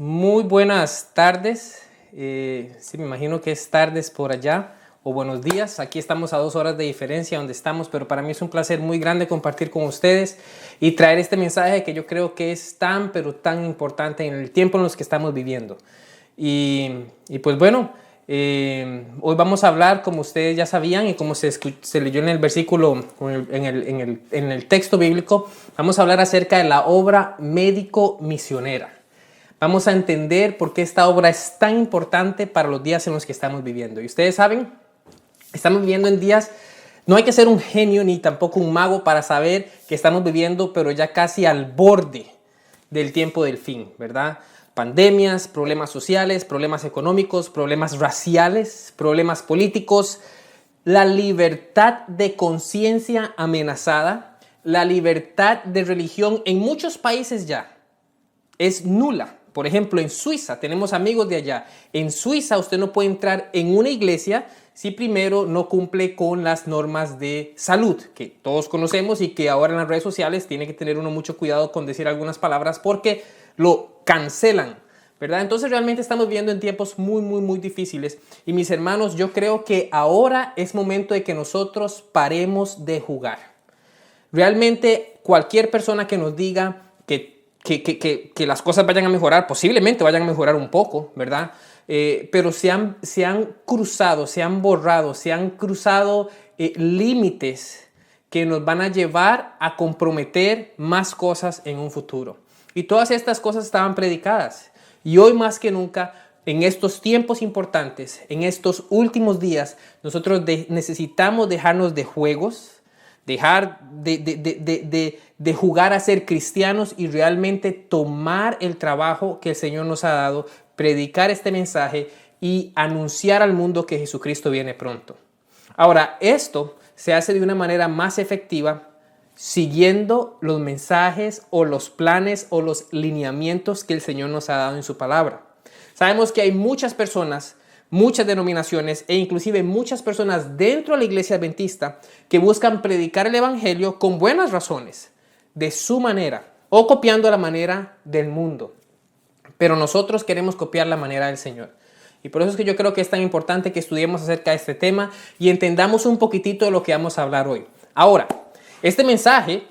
Muy buenas tardes. Sí, me imagino que es tardes por allá o buenos días. Aquí estamos a 2 horas de diferencia donde estamos, pero para mí es un placer muy grande compartir con ustedes y traer este mensaje que yo creo que es tan, pero tan importante en el tiempo en los que estamos viviendo. Y pues bueno, hoy vamos a hablar, como ustedes ya sabían y como se leyó en el versículo, en el texto bíblico, vamos a hablar acerca de la obra médico-misionera. Vamos a entender por qué esta obra es tan importante para los días en los que estamos viviendo. Y ustedes saben, estamos viviendo en días, no hay que ser un genio ni tampoco un mago para saber que estamos viviendo, pero ya casi al borde del tiempo del fin, ¿verdad? Pandemias, problemas sociales, problemas económicos, problemas raciales, problemas políticos, la libertad de conciencia amenazada, la libertad de religión en muchos países ya es nula. Por ejemplo, en Suiza, tenemos amigos de allá. En Suiza usted no puede entrar en una iglesia si primero no cumple con las normas de salud, que todos conocemos y que ahora en las redes sociales tiene que tener uno mucho cuidado con decir algunas palabras porque lo cancelan, ¿verdad? Entonces realmente estamos viviendo en tiempos muy difíciles. Y mis hermanos, yo creo que ahora es momento de que nosotros paremos de jugar. Realmente cualquier persona que nos diga que las cosas vayan a mejorar, posiblemente vayan a mejorar un poco, ¿verdad? Pero se han cruzado, se han borrado, se han cruzado límites que nos van a llevar a comprometer más cosas en un futuro. Y todas estas cosas estaban predicadas. Y hoy más que nunca, en estos tiempos importantes, en estos últimos días, nosotros necesitamos dejarnos de juegos, dejar de jugar a ser cristianos y realmente tomar el trabajo que el Señor nos ha dado, predicar este mensaje y anunciar al mundo que Jesucristo viene pronto. Ahora, esto se hace de una manera más efectiva siguiendo los mensajes o los planes o los lineamientos que el Señor nos ha dado en su palabra. Sabemos que hay muchas personas, muchas denominaciones e inclusive muchas personas dentro de la iglesia adventista que buscan predicar el evangelio con buenas razones, de su manera o copiando la manera del mundo. Pero nosotros queremos copiar la manera del Señor. Y por eso es que yo creo que es tan importante que estudiemos acerca de este tema y entendamos un poquitito de lo que vamos a hablar hoy. Ahora, este mensaje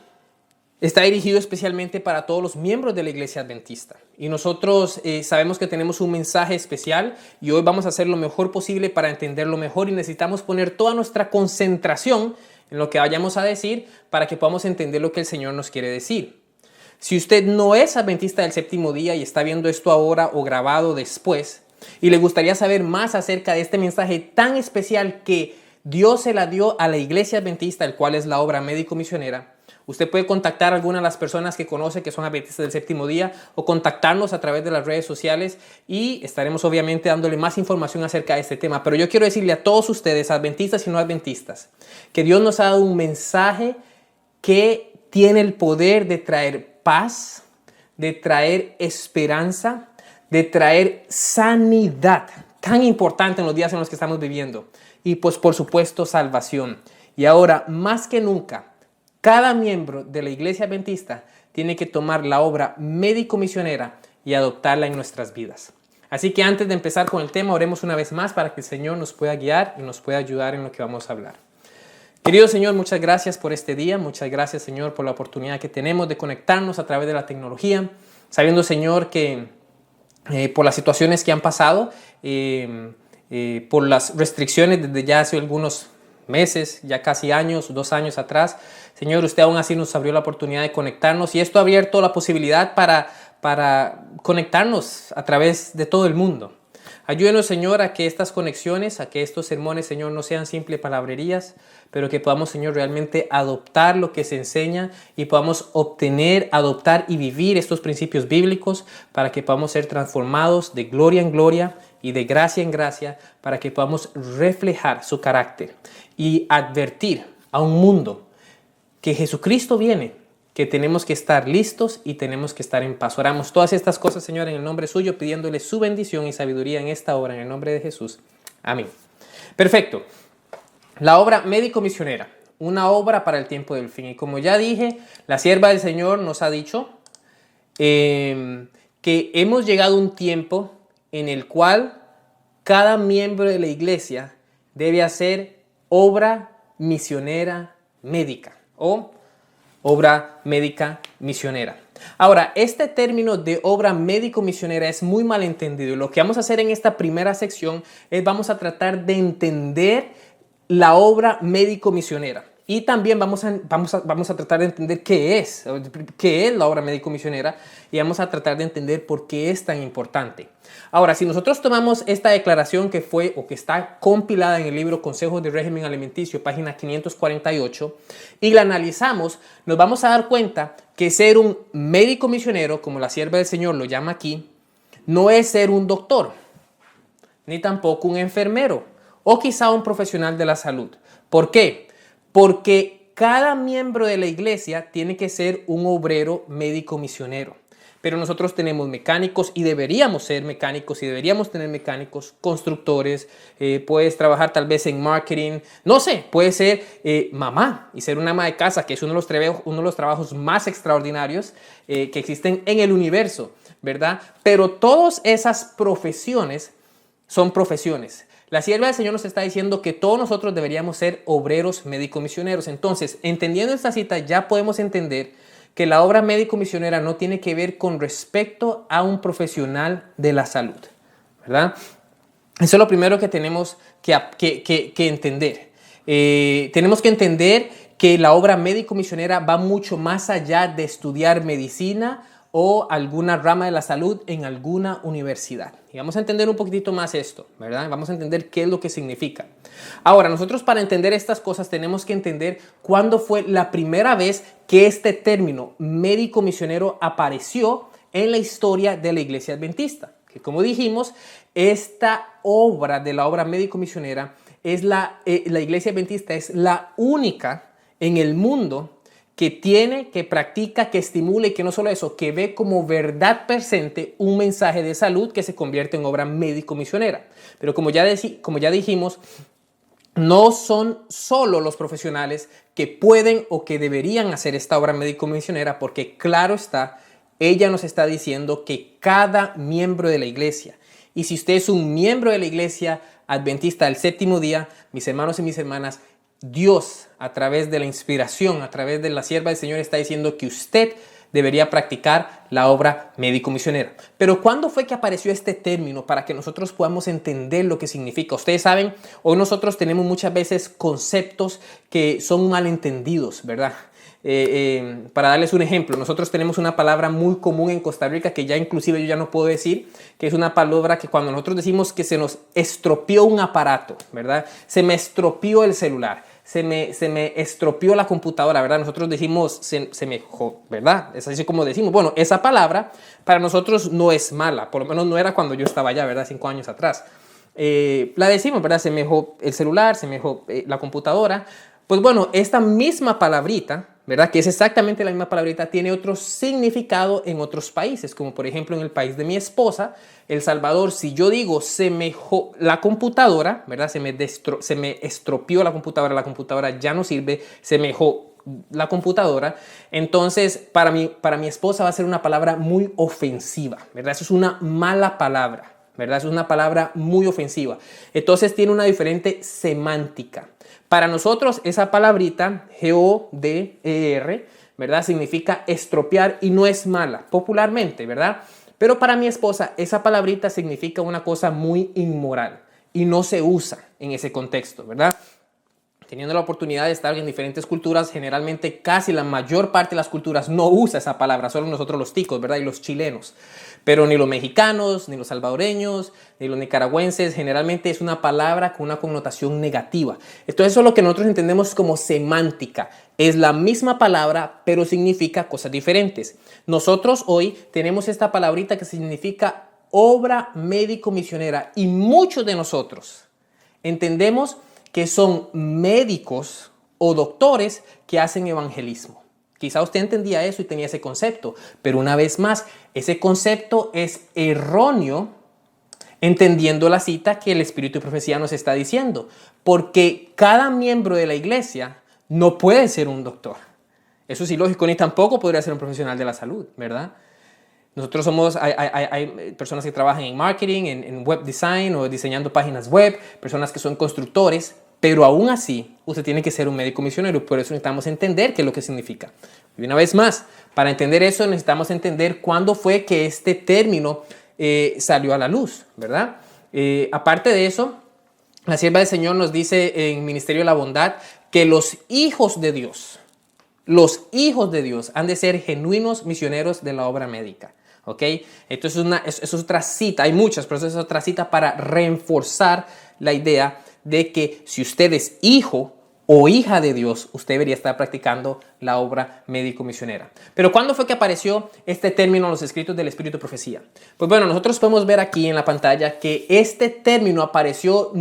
está dirigido especialmente para todos los miembros de la iglesia adventista. Y nosotros sabemos que tenemos un mensaje especial y hoy vamos a hacer lo mejor posible para entenderlo mejor y necesitamos poner toda nuestra concentración en lo que vayamos a decir para que podamos entender lo que el Señor nos quiere decir. Si usted no es adventista del séptimo día y está viendo esto ahora o grabado después y le gustaría saber más acerca de este mensaje tan especial que Dios se la dio a la iglesia adventista, el cual es la obra médico-misionera, usted puede contactar a alguna de las personas que conoce que son adventistas del séptimo día o contactarnos a través de las redes sociales y estaremos obviamente dándole más información acerca de este tema. Pero yo quiero decirle a todos ustedes, adventistas y no adventistas, que Dios nos ha dado un mensaje que tiene el poder de traer paz, de traer esperanza, de traer sanidad, tan importante en los días en los que estamos viviendo. Y pues por supuesto salvación. Y ahora más que nunca, cada miembro de la iglesia adventista tiene que tomar la obra médico-misionera y adoptarla en nuestras vidas. Así que antes de empezar con el tema, oremos una vez más para que el Señor nos pueda guiar y nos pueda ayudar en lo que vamos a hablar. Querido Señor, muchas gracias por este día. Muchas gracias, Señor, por la oportunidad que tenemos de conectarnos a través de la tecnología. Sabiendo, Señor, que por las situaciones que han pasado, por las restricciones desde ya hace algunos meses, ya casi años, 2 años atrás, Señor, usted aún así nos abrió la oportunidad de conectarnos y esto ha abierto la posibilidad para conectarnos a través de todo el mundo. Ayúdenos, Señor, a que estas conexiones, a que estos sermones, Señor, no sean simples palabrerías, pero que podamos, Señor, realmente adoptar lo que se enseña y podamos obtener, adoptar y vivir estos principios bíblicos para que podamos ser transformados de gloria en gloria y de gracia en gracia para que podamos reflejar su carácter y advertir a un mundo que Jesucristo viene, que tenemos que estar listos y tenemos que estar en paz. Oramos todas estas cosas, Señor, en el nombre suyo, pidiéndole su bendición y sabiduría en esta hora, en el nombre de Jesús. Amén. Perfecto. La obra médico-misionera, una obra para el tiempo del fin. Y como ya dije, la sierva del Señor nos ha dicho que que hemos llegado a un tiempo en el cual cada miembro de la iglesia debe hacer obra misionera médica o obra médica misionera. Ahora, este término de obra médico-misionera es muy mal entendido. Lo que vamos a hacer en esta primera sección es vamos a tratar de entender la obra médico-misionera. Y también vamos a tratar de entender qué es la obra médico-misionera y vamos a tratar de entender por qué es tan importante. Ahora, si nosotros tomamos esta declaración que fue o que está compilada en el libro Consejos de Régimen Alimenticio, página 548, y la analizamos, nos vamos a dar cuenta que ser un médico misionero, como la sierva del Señor lo llama aquí, no es ser un doctor, ni tampoco un enfermero, o quizá un profesional de la salud. ¿Por qué? Porque cada miembro de la iglesia tiene que ser un obrero médico misionero. Pero nosotros tenemos mecánicos y deberíamos ser mecánicos y deberíamos tener mecánicos, constructores, puedes trabajar tal vez en marketing, no sé, puedes ser mamá y ser una ama de casa, que es uno de los trabajos más extraordinarios que existen en el universo, ¿verdad? Pero todas esas profesiones son profesiones. La sierva del Señor nos está diciendo que todos nosotros deberíamos ser obreros médico-misioneros. Entonces, entendiendo esta cita, ya podemos entender que la obra médico-misionera no tiene que ver con respecto a un profesional de la salud, ¿verdad? Eso es lo primero que tenemos que entender. Tenemos que entender que la obra médico-misionera va mucho más allá de estudiar medicina o alguna rama de la salud en alguna universidad. Y vamos a entender un poquitito más esto, ¿verdad? Vamos a entender qué es lo que significa. Ahora, nosotros para entender estas cosas tenemos que entender cuándo fue la primera vez que este término médico misionero apareció en la historia de la Iglesia Adventista. Que como dijimos, esta obra de la obra médico misionera es la Iglesia Adventista es la única en el mundo que tiene, que practica, que estimula y que no solo eso, que ve como verdad presente un mensaje de salud que se convierte en obra médico-misionera. Pero como ya dijimos, no son solo los profesionales que pueden o que deberían hacer esta obra médico-misionera, porque claro está, ella nos está diciendo que cada miembro de la iglesia, y si usted es un miembro de la iglesia adventista del séptimo día, mis hermanos y mis hermanas, Dios, a través de la inspiración, a través de la sierva del Señor, está diciendo que usted debería practicar la obra médico-misionera. Pero ¿cuándo fue que apareció este término para que nosotros podamos entender lo que significa? Ustedes saben, hoy nosotros tenemos muchas veces conceptos que son malentendidos, ¿verdad? Para darles un ejemplo, nosotros tenemos una palabra muy común en Costa Rica que ya inclusive yo ya no puedo decir, que es una palabra que cuando nosotros decimos que se nos estropeó un aparato, ¿verdad? Se me estropeó el celular, se me estropeó la computadora, ¿verdad? Nosotros decimos, ¿verdad? Es así como decimos. Bueno, esa palabra para nosotros no es mala, por lo menos no era cuando yo estaba allá, ¿verdad? 5 años atrás. La decimos, ¿verdad? Se me dejó el celular, se me dejó la computadora. Pues bueno, esta misma palabrita, ¿verdad? Que es exactamente la misma palabrita, tiene otro significado en otros países, como por ejemplo en el país de mi esposa, El Salvador. Si yo digo se me la computadora, ¿verdad? Se me estropeó la computadora ya no sirve, se me la computadora, entonces para mi esposa va a ser una palabra muy ofensiva, ¿verdad? Eso es una mala palabra, ¿verdad? Eso es una palabra muy ofensiva. Entonces tiene una diferente semántica. Para nosotros esa palabrita, G-O-D-E-R, ¿verdad? Significa estropear y no es mala, popularmente, ¿verdad? Pero para mi esposa esa palabrita significa una cosa muy inmoral y no se usa en ese contexto, ¿verdad? Teniendo la oportunidad de estar en diferentes culturas, generalmente casi la mayor parte de las culturas no usa esa palabra, solo nosotros los ticos, ¿verdad? Y los chilenos. Pero ni los mexicanos, ni los salvadoreños, ni los nicaragüenses, generalmente es una palabra con una connotación negativa. Entonces eso es lo que nosotros entendemos como semántica. Es la misma palabra, pero significa cosas diferentes. Nosotros hoy tenemos esta palabrita que significa obra médico-misionera y muchos de nosotros entendemos que son médicos o doctores que hacen evangelismo. Quizá usted entendía eso y tenía ese concepto, pero una vez más, ese concepto es erróneo entendiendo la cita que el Espíritu y Profecía nos está diciendo, porque cada miembro de la iglesia no puede ser un doctor. Eso es ilógico, ni tampoco podría ser un profesional de la salud, ¿verdad? Nosotros hay personas que trabajan en marketing, en web design o diseñando páginas web, personas que son constructores, pero aún así usted tiene que ser un médico misionero. Por eso necesitamos entender qué es lo que significa. Y una vez más, para entender eso necesitamos entender cuándo fue que este término salió a la luz, ¿verdad? Aparte de eso, la sierva del Señor nos dice en Ministerio de la Bondad que los hijos de Dios han de ser genuinos misioneros de la obra médica. ¿Ok? Esto es otra cita, hay muchas, pero es otra cita para reforzar la idea de que si usted es hijo o hija de Dios, usted debería estar practicando la obra médico-misionera. Pero ¿cuándo fue que apareció este término en los escritos del Espíritu de Profecía? Pues bueno, nosotros podemos ver aquí en la pantalla que este término apareció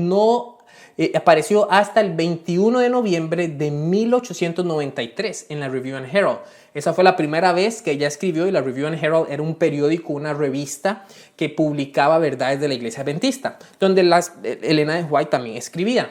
hasta el 21 de noviembre de 1893 en la Review and Herald. Esa fue la primera vez que ella escribió, y la Review and Herald era un periódico, una revista que publicaba verdades de la Iglesia Adventista, donde Elena de White también escribía.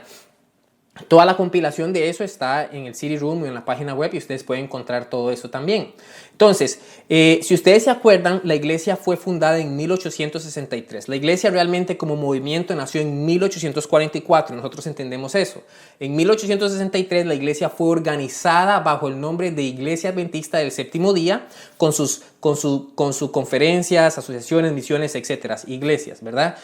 Toda la compilación de eso está en el CD Room y en la página web, y ustedes pueden encontrar todo eso también. Entonces, si ustedes se acuerdan, la iglesia fue fundada en 1863. La iglesia realmente como movimiento nació en 1844. Nosotros entendemos eso. En 1863 la iglesia fue organizada bajo el nombre de Iglesia Adventista del Séptimo Día, con sus conferencias, asociaciones, misiones, etcétera, iglesias, ¿verdad?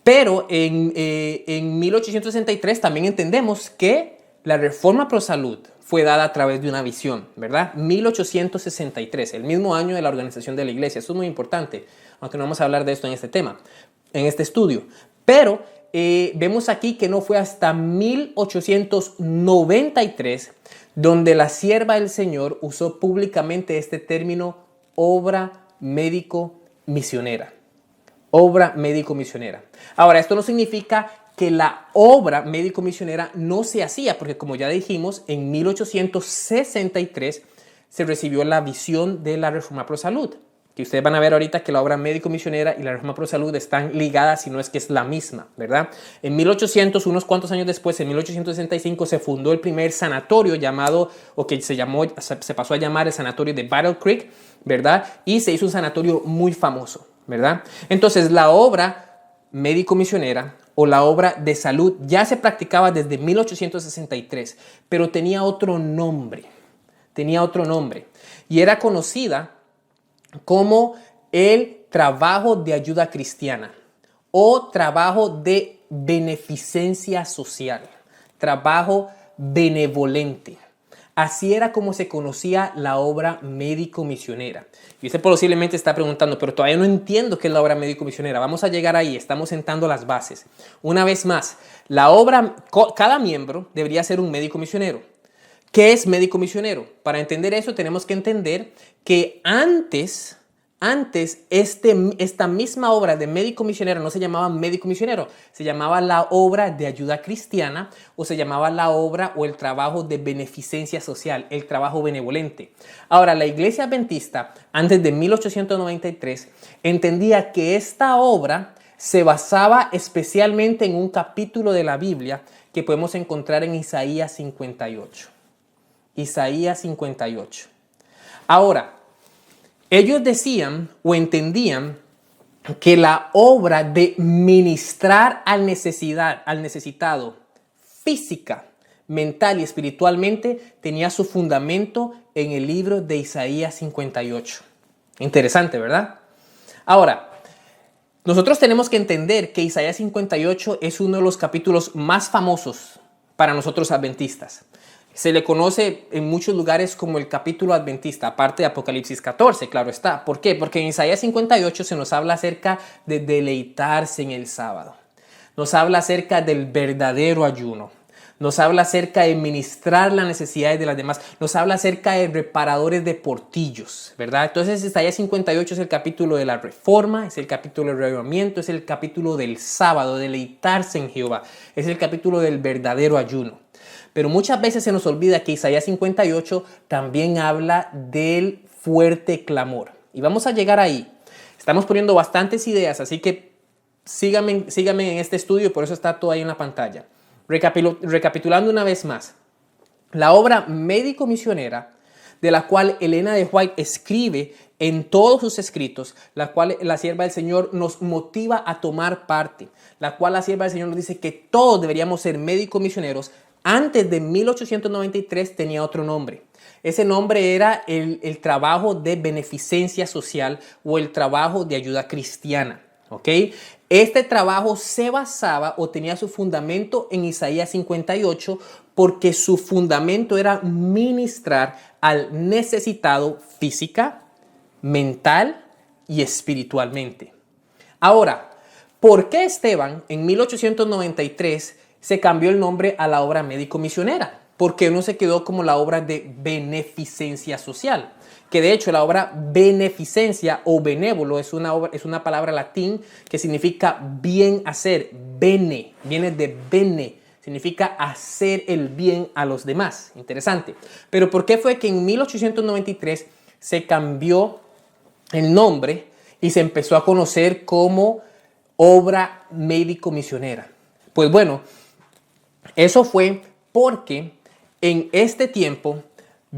Pero en 1863 también entendemos que la reforma pro salud fue dada a través de una visión, ¿verdad? 1863, el mismo año de la organización de la iglesia. Eso es muy importante, aunque no vamos a hablar de esto en este tema, en este estudio. Pero vemos aquí que no fue hasta 1893 donde la sierva del Señor usó públicamente este término obra médico-misionera. Obra médico-misionera. Ahora, esto no significa que la obra médico-misionera no se hacía, porque como ya dijimos, en 1863 se recibió la visión de la Reforma Pro Salud, que ustedes van a ver ahorita que la obra médico-misionera y la Reforma Pro Salud están ligadas, si no es que es la misma, ¿verdad? En 1800, unos cuantos años después, en 1865, se fundó el primer sanatorio llamado, o que se pasó a llamar el sanatorio de Battle Creek, ¿verdad? Y se hizo un sanatorio muy famoso, ¿verdad? Entonces, la obra médico-misionera o la obra de salud ya se practicaba desde 1863, pero tenía otro nombre. Y era conocida como el trabajo de ayuda cristiana o trabajo de beneficencia social, trabajo benevolente. Así era como se conocía la obra médico-misionera. Y usted posiblemente está preguntando, pero todavía no entiendo qué es la obra médico-misionera. Vamos a llegar ahí, estamos sentando las bases. Una vez más, cada miembro debería ser un médico misionero. ¿Qué es médico misionero? Para entender eso tenemos que entender que antes esta misma obra de médico misionero no se llamaba médico misionero, se llamaba la obra de ayuda cristiana, o se llamaba la obra o el trabajo de beneficencia social, el trabajo benevolente. Ahora, la Iglesia Adventista, antes de 1893, entendía que esta obra se basaba especialmente en un capítulo de la Biblia que podemos encontrar en Isaías 58. Isaías 58. Ahora, ellos decían o entendían que la obra de ministrar al necesitado física, mental y espiritualmente tenía su fundamento en el libro de Isaías 58. Interesante, ¿verdad? Ahora, nosotros tenemos que entender que Isaías 58 es uno de los capítulos más famosos para nosotros adventistas. Se le conoce en muchos lugares como el capítulo adventista, aparte de Apocalipsis 14, claro está. ¿Por qué? Porque en Isaías 58 se nos habla acerca de deleitarse en el sábado. Nos habla acerca del verdadero ayuno. Nos habla acerca de ministrar las necesidades de las demás. Nos habla acerca de reparadores de portillos, ¿verdad? Entonces Isaías 58 es el capítulo de la reforma, es el capítulo del reavivamiento, es el capítulo del sábado, deleitarse en Jehová. Es el capítulo del verdadero ayuno. Pero muchas veces se nos olvida que Isaías 58 también habla del fuerte clamor. Y vamos a llegar ahí. Estamos poniendo bastantes ideas, así que síganme en este estudio, por eso está todo ahí en la pantalla. Recapitulando una vez más, la obra médico-misionera de la cual Elena de White escribe en todos sus escritos, la cual la sierva del Señor nos motiva a tomar parte, la cual la sierva del Señor nos dice que todos deberíamos ser médicos misioneros. Antes de 1893 tenía otro nombre. Ese nombre era el trabajo de beneficencia social o el trabajo de ayuda cristiana. ¿Ok? Este trabajo se basaba o tenía su fundamento en Isaías 58 porque su fundamento era ministrar al necesitado física, mental y espiritualmente. Ahora, ¿por qué Esteban en 1893 se cambió el nombre a la obra médico-misionera? ¿Por qué no se quedó como la obra de beneficencia social? Que de hecho la obra beneficencia o benévolo es una palabra latín que significa bien hacer. Bene, viene de bene, significa hacer el bien a los demás. Interesante. Pero ¿por qué fue que en 1893 se cambió el nombre y se empezó a conocer como obra médico-misionera? Pues bueno, eso fue porque en este tiempo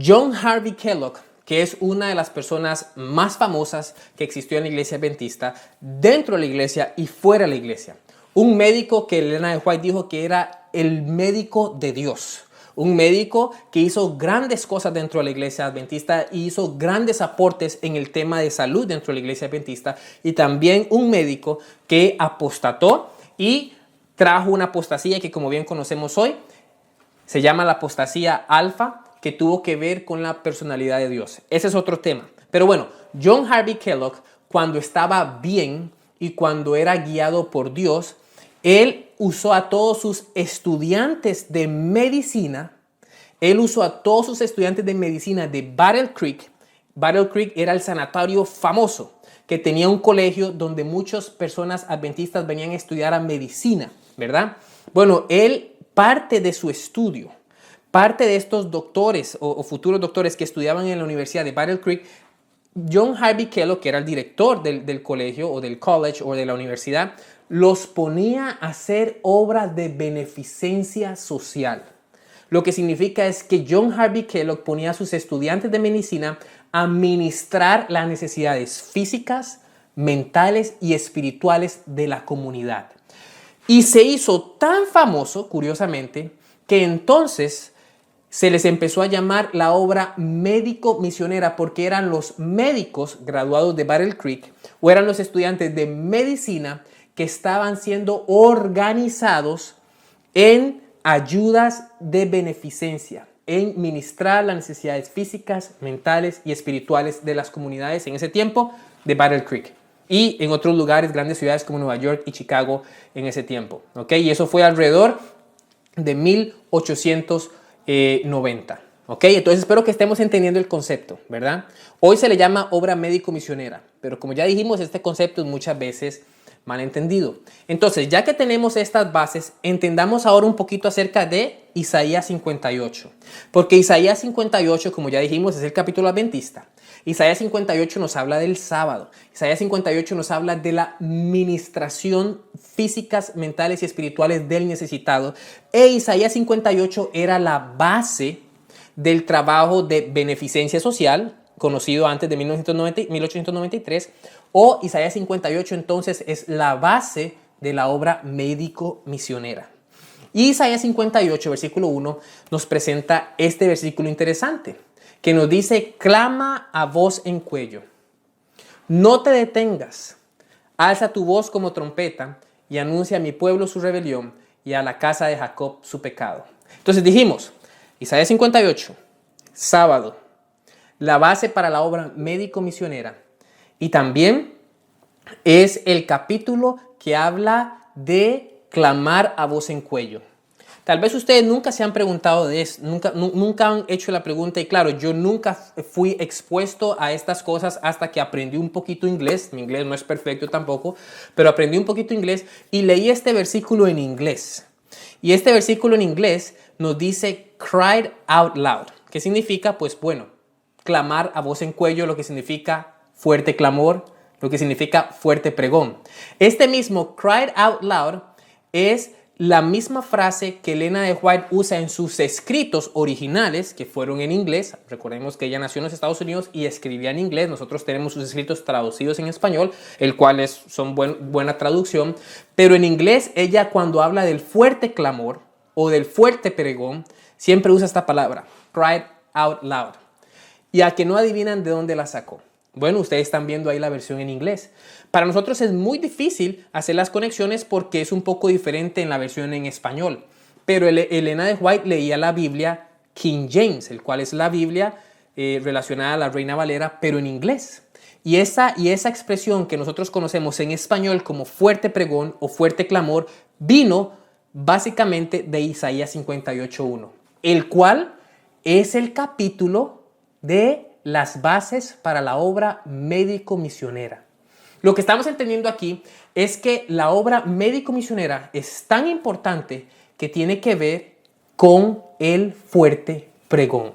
John Harvey Kellogg, que es una de las personas más famosas que existió en la iglesia adventista, dentro de la iglesia y fuera de la iglesia. Un médico que Elena de White dijo que era el médico de Dios. Un médico que hizo grandes cosas dentro de la iglesia adventista y hizo grandes aportes en el tema de salud dentro de la iglesia adventista. Y también un médico que apostató y trajo una apostasía que, como bien conocemos hoy, se llama la apostasía alfa, que tuvo que ver con la personalidad de Dios. Ese es otro tema. Pero bueno, John Harvey Kellogg, cuando estaba bien y cuando era guiado por Dios, él usó a todos sus estudiantes de medicina. Él usó a todos sus estudiantes de medicina de Battle Creek. Battle Creek era el sanatorio famoso que tenía un colegio donde muchas personas adventistas venían a estudiar a medicina, ¿verdad? Bueno, él parte de su estudio, parte de estos doctores o futuros doctores que estudiaban en la Universidad de Battle Creek, John Harvey Kellogg, que era el director del colegio o del college o de la universidad, los ponía a hacer obras de beneficencia social. Lo que significa es que John Harvey Kellogg ponía a sus estudiantes de medicina a ministrar las necesidades físicas, mentales y espirituales de la comunidad. Y se hizo tan famoso, curiosamente, que entonces se les empezó a llamar la obra médico-misionera porque eran los médicos graduados de Battle Creek o eran los estudiantes de medicina que estaban siendo organizados en ayudas de beneficencia, en ministrar las necesidades físicas, mentales y espirituales de las comunidades en ese tiempo de Battle Creek y en otros lugares, grandes ciudades como Nueva York y Chicago en ese tiempo. ¿Ok? Y eso fue alrededor de 1890. ¿Ok? Entonces espero que estemos entendiendo el concepto, ¿verdad? Hoy se le llama obra médico-misionera, pero como ya dijimos, este concepto es muchas veces malentendido. Entonces, ya que tenemos estas bases, entendamos ahora un poquito acerca de Isaías 58. Porque Isaías 58, como ya dijimos, es el capítulo adventista. Isaías 58 nos habla del sábado. Isaías 58 nos habla de la ministración físicas, mentales y espirituales del necesitado. E Isaías 58 era la base del trabajo de beneficencia social, conocido antes de 1893, o Isaías 58 entonces es la base de la obra médico-misionera. Y Isaías 58, versículo 1, nos presenta este versículo interesante, que nos dice: clama a voz en cuello, no te detengas, alza tu voz como trompeta y anuncia a mi pueblo su rebelión y a la casa de Jacob su pecado. Entonces dijimos, Isaías 58, sábado, la base para la obra médico-misionera. Y también es el capítulo que habla de clamar a voz en cuello. Tal vez ustedes nunca se han preguntado de eso, nunca han hecho la pregunta. Y claro, yo nunca fui expuesto a estas cosas hasta que aprendí un poquito inglés. Mi inglés no es perfecto tampoco, pero aprendí un poquito inglés y leí este versículo en inglés. Y este versículo en inglés nos dice cried out loud. ¿Qué significa? Pues bueno, clamar a voz en cuello, lo que significa fuerte clamor, lo que significa fuerte pregón. Este mismo cried out loud es la misma frase que Elena de White usa en sus escritos originales, que fueron en inglés. Recordemos que ella nació en los Estados Unidos y escribía en inglés. Nosotros tenemos sus escritos traducidos en español, el cual son buena traducción. Pero en inglés, ella cuando habla del fuerte clamor o del fuerte pregón, siempre usa esta palabra, cried out loud. Y a que no adivinan de dónde la sacó. Bueno, ustedes están viendo ahí la versión en inglés. Para nosotros es muy difícil hacer las conexiones porque es un poco diferente en la versión en español. Pero Elena de White leía la Biblia King James, el cual es la Biblia relacionada a la Reina Valera, pero en inglés. Y esa expresión que nosotros conocemos en español como fuerte pregón o fuerte clamor vino básicamente de Isaías 58:1, el cual es el capítulo de las bases para la obra médico-misionera. Lo que estamos entendiendo aquí es que la obra médico-misionera es tan importante que tiene que ver con el fuerte pregón.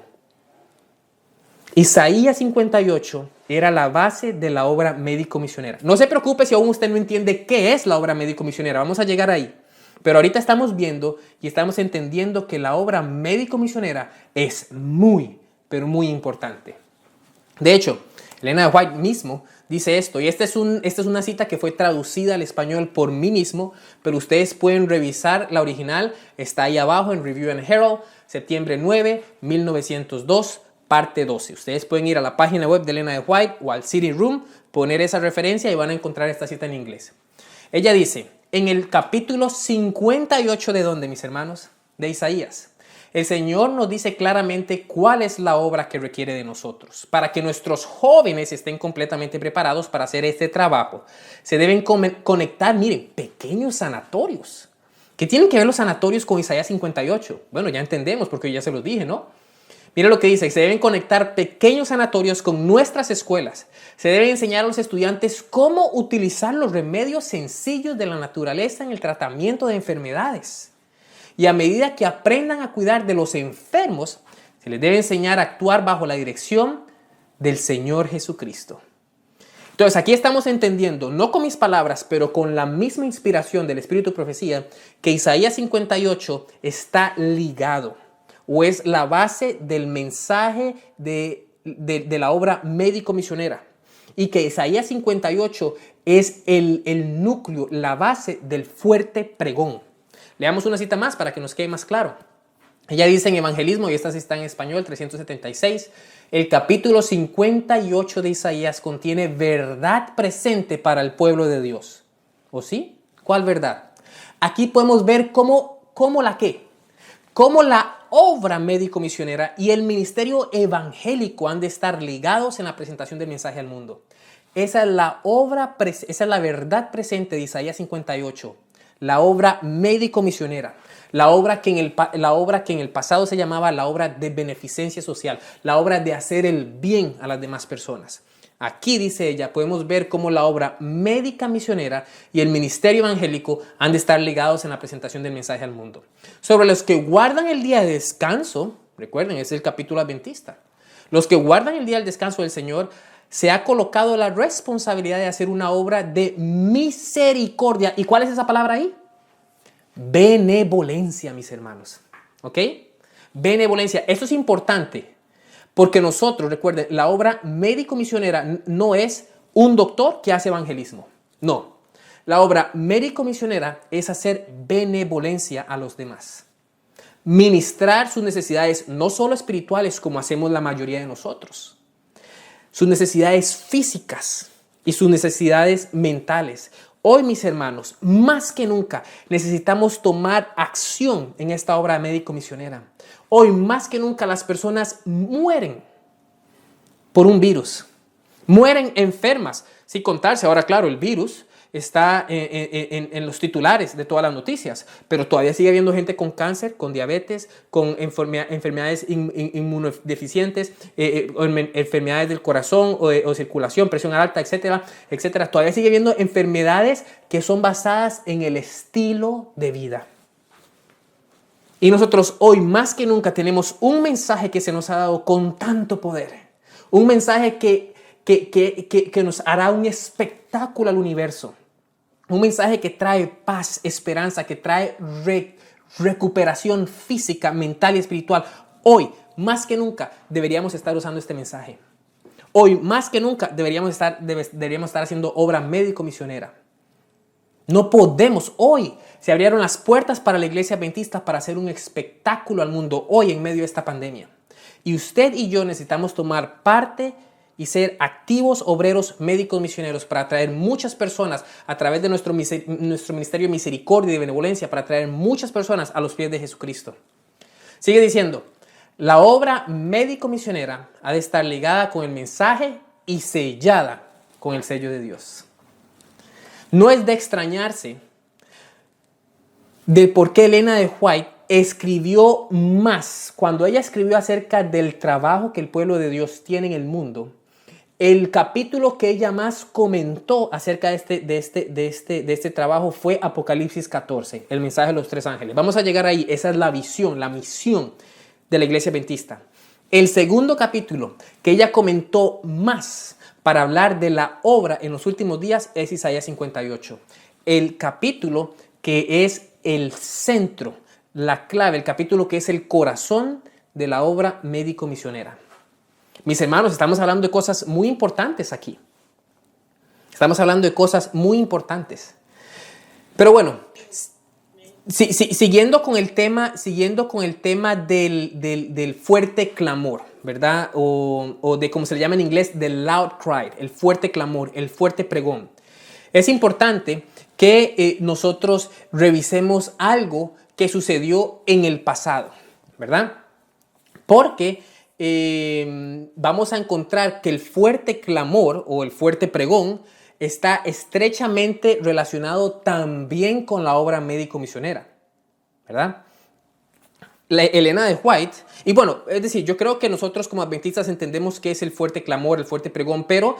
Isaías 58 era la base de la obra médico-misionera. No se preocupe si aún usted no entiende qué es la obra médico-misionera. Vamos a llegar ahí. Pero ahorita estamos viendo y estamos entendiendo que la obra médico-misionera es muy, pero muy importante. De hecho, Elena de White mismo dice esto, y esta es una cita que fue traducida al español por mí mismo, pero ustedes pueden revisar la original, está ahí abajo en Review and Herald, septiembre 9, 1902, parte 12. Ustedes pueden ir a la página web de Elena de White o al City Room, poner esa referencia y van a encontrar esta cita en inglés. Ella dice, en el capítulo 58 ¿de dónde, mis hermanos? De Isaías. El Señor nos dice claramente cuál es la obra que requiere de nosotros. Para que nuestros jóvenes estén completamente preparados para hacer este trabajo, se deben conectar, miren, pequeños sanatorios. ¿Qué tienen que ver los sanatorios con Isaías 58? Bueno, ya entendemos porque ya se los dije, ¿no? Mira lo que dice, se deben conectar pequeños sanatorios con nuestras escuelas. Se debe enseñar a los estudiantes cómo utilizar los remedios sencillos de la naturaleza en el tratamiento de enfermedades. Y a medida que aprendan a cuidar de los enfermos, se les debe enseñar a actuar bajo la dirección del Señor Jesucristo. Entonces aquí estamos entendiendo, no con mis palabras, pero con la misma inspiración del Espíritu de Profecía, que Isaías 58 está ligado o es la base del mensaje de la obra médico-misionera. Y que Isaías 58 es el núcleo, la base del fuerte pregón. Leamos una cita más para que nos quede más claro. Ella dice en Evangelismo, y esta sí está en español, 376, el capítulo 58 de Isaías contiene verdad presente para el pueblo de Dios. ¿O sí? ¿Cuál verdad? Aquí podemos ver cómo la obra médico-misionera y el ministerio evangélico han de estar ligados en la presentación del mensaje al mundo. Esa es la verdad presente de Isaías 58. La obra médico-misionera, la obra que en el pasado se llamaba la obra de beneficencia social, la obra de hacer el bien a las demás personas. Aquí, dice ella, podemos ver cómo la obra médica misionera y el ministerio evangélico han de estar ligados en la presentación del mensaje al mundo. Sobre los que guardan el día de descanso, recuerden, es el capítulo adventista, los que guardan el día del descanso del Señor, se ha colocado la responsabilidad de hacer una obra de misericordia. ¿Y cuál es esa palabra ahí? Benevolencia, mis hermanos. ¿Ok? Benevolencia. Esto es importante porque nosotros, recuerden, la obra médico-misionera no es un doctor que hace evangelismo. No. La obra médico-misionera es hacer benevolencia a los demás. Ministrar sus necesidades, no solo espirituales como hacemos la mayoría de nosotros, sus necesidades físicas y sus necesidades mentales. Hoy, mis hermanos, más que nunca necesitamos tomar acción en esta obra médico-misionera. Hoy, más que nunca, las personas mueren por un virus. Mueren enfermas, sin contarse. Ahora, claro, el virus está en los titulares de todas las noticias, pero todavía sigue habiendo gente con cáncer, con diabetes, con enfermedades inmunodeficientes, enfermedades del corazón o circulación, presión alta, etcétera, etcétera. Todavía sigue habiendo enfermedades que son basadas en el estilo de vida. Y nosotros hoy más que nunca tenemos un mensaje que se nos ha dado con tanto poder, un mensaje que nos hará un espectáculo al universo. Un mensaje que trae paz, esperanza, que trae recuperación física, mental y espiritual. Hoy, más que nunca, deberíamos estar usando este mensaje. Hoy, más que nunca, deberíamos estar haciendo obra médico-misionera. No podemos. Hoy se abrieron las puertas para la iglesia adventista para hacer un espectáculo al mundo hoy en medio de esta pandemia. Y usted y yo necesitamos tomar parte y ser activos obreros médicos misioneros para atraer muchas personas a través de nuestro ministerio de misericordia y de benevolencia, para atraer muchas personas a los pies de Jesucristo. Sigue diciendo, la obra médico-misionera ha de estar ligada con el mensaje y sellada con el sello de Dios. No es de extrañarse de por qué Elena de White escribió más. Cuando ella escribió acerca del trabajo que el pueblo de Dios tiene en el mundo, el capítulo que ella más comentó acerca de este trabajo fue Apocalipsis 14, el mensaje de los 3 ángeles. Vamos a llegar ahí. Esa es la visión, la misión de la iglesia adventista. El segundo capítulo que ella comentó más para hablar de la obra en los últimos días es Isaías 58. El capítulo que es el centro, la clave, el capítulo que es el corazón de la obra médico-misionera. Mis hermanos, estamos hablando de cosas muy importantes aquí. Estamos hablando de cosas muy importantes. Pero bueno, siguiendo con el tema del fuerte clamor, ¿verdad? O de como se le llama en inglés, del loud cry, el fuerte clamor, el fuerte pregón. Es importante que nosotros revisemos algo que sucedió en el pasado, ¿verdad? Porque vamos a encontrar que el fuerte clamor o el fuerte pregón está estrechamente relacionado también con la obra médico-misionera, ¿verdad? Elena de White, y bueno, es decir, yo creo que nosotros como adventistas entendemos qué es el fuerte clamor, el fuerte pregón, pero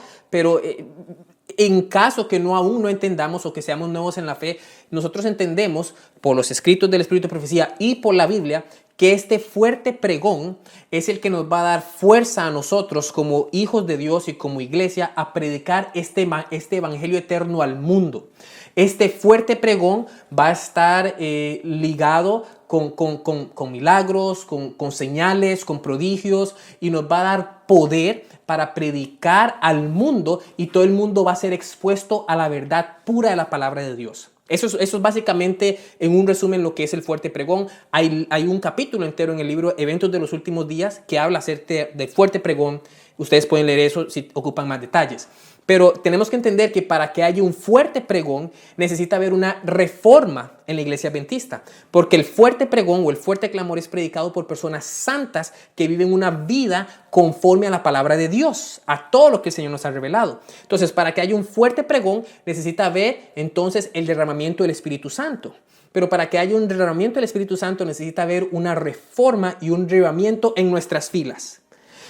en caso que aún no entendamos o que seamos nuevos en la fe, nosotros entendemos por los escritos del Espíritu de Profecía y por la Biblia que este fuerte pregón es el que nos va a dar fuerza a nosotros como hijos de Dios y como iglesia a predicar este evangelio eterno al mundo. Este fuerte pregón va a estar ligado con milagros, con señales, con prodigios, y nos va a dar poder para predicar al mundo, y todo el mundo va a ser expuesto a la verdad pura de la palabra de Dios. Eso es básicamente, en un resumen, lo que es el fuerte pregón. Hay un capítulo entero en el libro Eventos de los Últimos Días que habla acerca de fuerte pregón. Ustedes pueden leer eso si ocupan más detalles. Pero tenemos que entender que para que haya un fuerte pregón necesita haber una reforma en la iglesia adventista. Porque el fuerte pregón o el fuerte clamor es predicado por personas santas que viven una vida conforme a la palabra de Dios, a todo lo que el Señor nos ha revelado. Entonces, para que haya un fuerte pregón necesita haber entonces el derramamiento del Espíritu Santo. Pero para que haya un derramamiento del Espíritu Santo necesita haber una reforma y un reavivamiento en nuestras filas.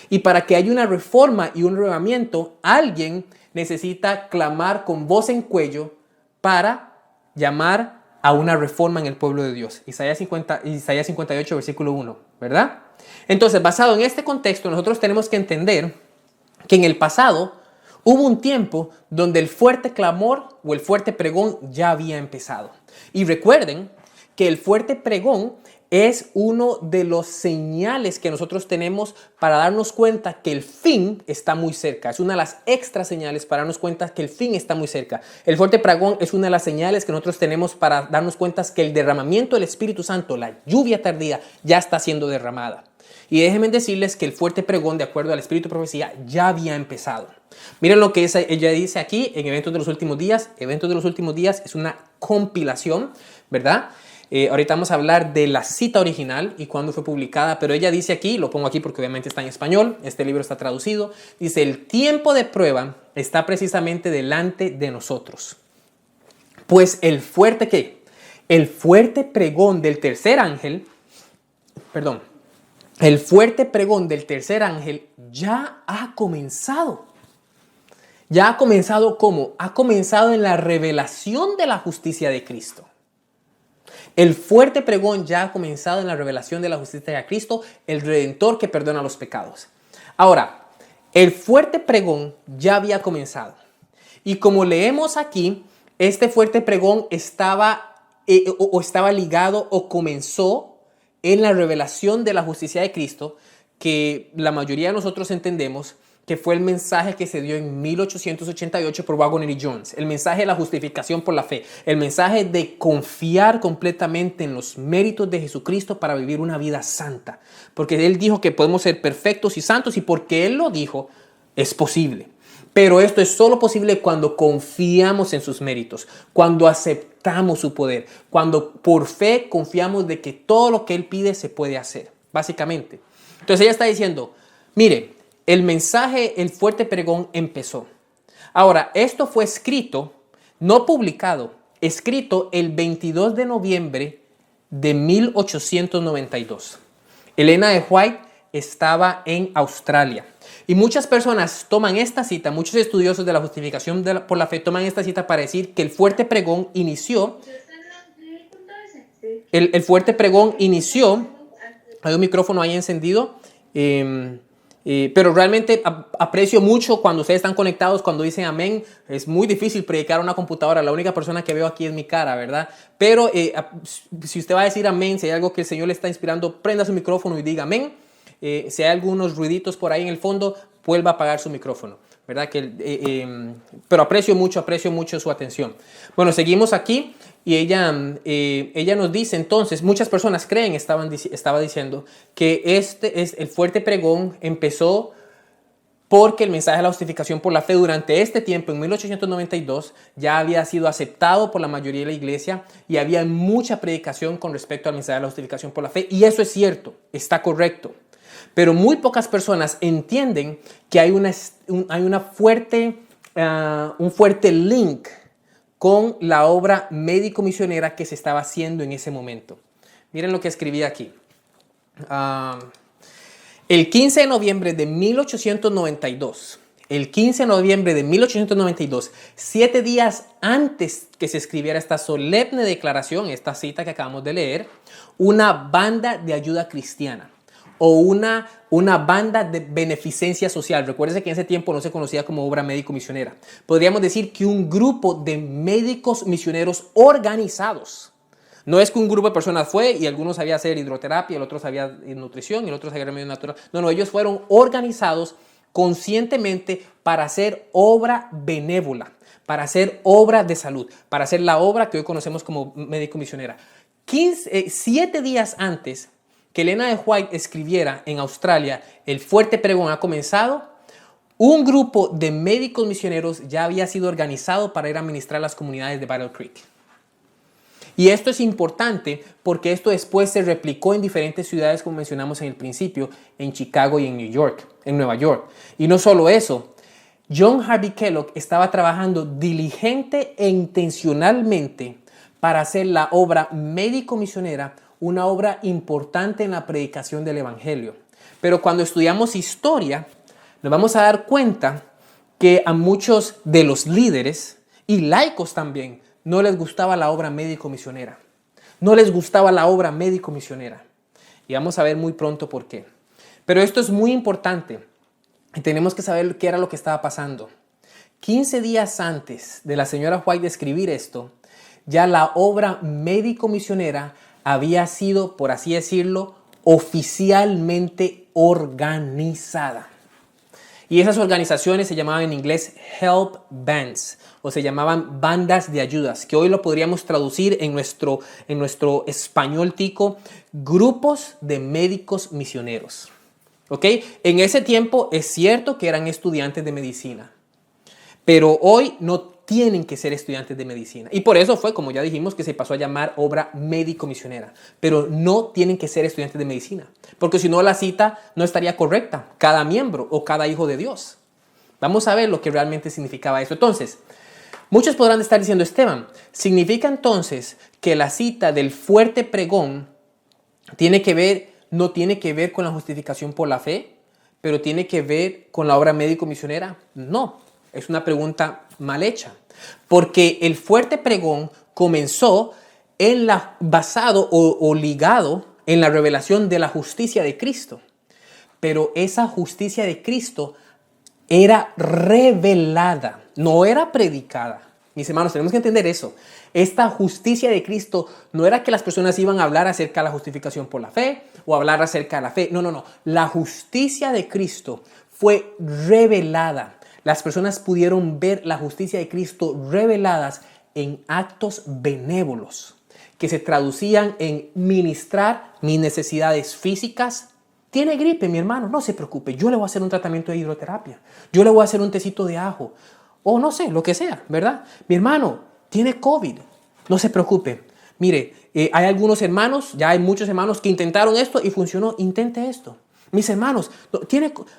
Y para que haya una reforma y un reavivamiento, alguien necesita clamar con voz en cuello para llamar a una reforma en el pueblo de Dios. Isaías 58, versículo 1, ¿verdad? Entonces, basado en este contexto, nosotros tenemos que entender que en el pasado hubo un tiempo donde el fuerte clamor o el fuerte pregón ya había empezado. Y recuerden que el fuerte pregón es uno de los señales que nosotros tenemos para darnos cuenta que el fin está muy cerca. Es una de las extra señales para darnos cuenta que el fin está muy cerca. El fuerte pregón es una de las señales que nosotros tenemos para darnos cuenta que el derramamiento del Espíritu Santo, la lluvia tardía, ya está siendo derramada. Y déjenme decirles que el fuerte pregón, de acuerdo al Espíritu de Profecía, ya había empezado. Miren lo que ella dice aquí en Eventos de los Últimos Días. Eventos de los Últimos Días es una compilación, ¿verdad? Ahorita vamos a hablar de la cita original y cuándo fue publicada, pero ella dice aquí, lo pongo aquí porque obviamente está en español, este libro está traducido, dice: el tiempo de prueba está precisamente delante de nosotros. Pues el fuerte pregón del tercer ángel, el fuerte pregón del tercer ángel ya ha comenzado. ¿Ya ha comenzado cómo? Ha comenzado en la revelación de la justicia de Cristo. El fuerte pregón ya ha comenzado en la revelación de la justicia de Cristo, el Redentor que perdona los pecados. Ahora, el fuerte pregón ya había comenzado. Y como leemos aquí, Este fuerte pregón estaba estaba ligado o comenzó en la revelación de la justicia de Cristo, que la mayoría de nosotros entendemos que fue el mensaje que se dio en 1888 por Waggoner y Jones, el mensaje de la justificación por la fe, el mensaje de confiar completamente en los méritos de Jesucristo para vivir una vida santa, porque Él dijo que podemos ser perfectos y santos, y porque Él lo dijo, es posible. Pero esto es solo posible cuando confiamos en sus méritos, cuando aceptamos su poder, cuando por fe confiamos de que todo lo que Él pide se puede hacer, básicamente. Entonces ella está diciendo, mire, el mensaje, el fuerte pregón empezó. Ahora, esto fue escrito, no publicado, escrito el 22 de noviembre de 1892. Elena de White estaba en Australia. Y muchas personas toman esta cita, muchos estudiosos de la justificación por la fe toman esta cita para decir que el fuerte pregón inició. El fuerte pregón inició. Hay un micrófono ahí encendido. Pero realmente aprecio mucho cuando ustedes están conectados, cuando dicen amén. Es muy difícil predicar a una computadora. La única persona que veo aquí es mi cara, ¿verdad? Pero si usted va a decir amén, si hay algo que el Señor le está inspirando, prenda su micrófono y diga amén. Si hay algunos ruiditos por ahí en el fondo, vuelva a apagar su micrófono, ¿verdad? Pero aprecio mucho su atención. Bueno, seguimos aquí y ella nos dice entonces, muchas personas creen, estaba diciendo, que el fuerte pregón empezó porque el mensaje de la justificación por la fe durante este tiempo, en 1892, ya había sido aceptado por la mayoría de la iglesia y había mucha predicación con respecto al mensaje de la justificación por la fe. Y eso es cierto, está correcto. Pero muy pocas personas entienden que hay un fuerte link con la obra médico-misionera que se estaba haciendo en ese momento. Miren lo que escribí aquí. El 15 de noviembre de 1892, 7 días antes que se escribiera esta solemne declaración, esta cita que acabamos de leer, una banda de ayuda cristiana o una banda de beneficencia social. Recuérdense que en ese tiempo no se conocía como obra médico-misionera. Podríamos decir que un grupo de médicos misioneros organizados. No es que un grupo de personas fue y algunos sabía hacer hidroterapia, el otro sabía nutrición y el otro sabía remedio natural. No, ellos fueron organizados conscientemente para hacer obra benévola, para hacer obra de salud, para hacer la obra que hoy conocemos como médico-misionera. 7 días antes que Elena de White escribiera en Australia, el fuerte pregón ha comenzado, un grupo de médicos misioneros ya había sido organizado para ir a ministrar las comunidades de Battle Creek. Y esto es importante porque esto después se replicó en diferentes ciudades, como mencionamos en el principio, en Chicago y en Nueva York. Y no solo eso, John Harvey Kellogg estaba trabajando diligente e intencionalmente para hacer la obra médico-misionera una obra importante en la predicación del evangelio. Pero cuando estudiamos historia, nos vamos a dar cuenta que a muchos de los líderes y laicos también no les gustaba la obra médico-misionera. No les gustaba la obra médico-misionera. Y vamos a ver muy pronto por qué. Pero esto es muy importante y tenemos que saber qué era lo que estaba pasando. 15 días antes de la señora White escribir esto, ya la obra médico-misionera había sido, por así decirlo, oficialmente organizada. Y esas organizaciones se llamaban en inglés help bands o se llamaban bandas de ayudas, que hoy lo podríamos traducir en nuestro español tico, grupos de médicos misioneros. ¿Ok? En ese tiempo es cierto que eran estudiantes de medicina, pero hoy no tienen que ser estudiantes de medicina. Y por eso fue, como ya dijimos, que se pasó a llamar obra médico-misionera. Pero no tienen que ser estudiantes de medicina, porque si no la cita no estaría correcta. Cada miembro o cada hijo de Dios. Vamos a ver lo que realmente significaba eso. Entonces, muchos podrán estar diciendo, Esteban, ¿significa entonces que la cita del fuerte pregón no tiene que ver con la justificación por la fe, pero tiene que ver con la obra médico-misionera? No, es una pregunta mal hecha, porque el fuerte pregón comenzó basado o ligado en la revelación de la justicia de Cristo, pero esa justicia de Cristo era revelada, no era predicada, Mis hermanos, tenemos que entender eso. Esta justicia de Cristo no era que las personas iban a hablar acerca de la justificación por la fe o hablar acerca de la fe. No, no, no. La justicia de Cristo fue revelada. Las personas pudieron ver la justicia de Cristo reveladas en actos benévolos que se traducían en ministrar mis necesidades físicas. Tiene gripe, mi hermano, no se preocupe. Yo le voy a hacer un tratamiento de hidroterapia. Yo le voy a hacer un tecito de ajo. O no sé, lo que sea, ¿verdad? Mi hermano tiene COVID. No se preocupe. Mire, hay algunos hermanos, ya hay muchos hermanos que intentaron esto y funcionó. Intente esto. Mis hermanos,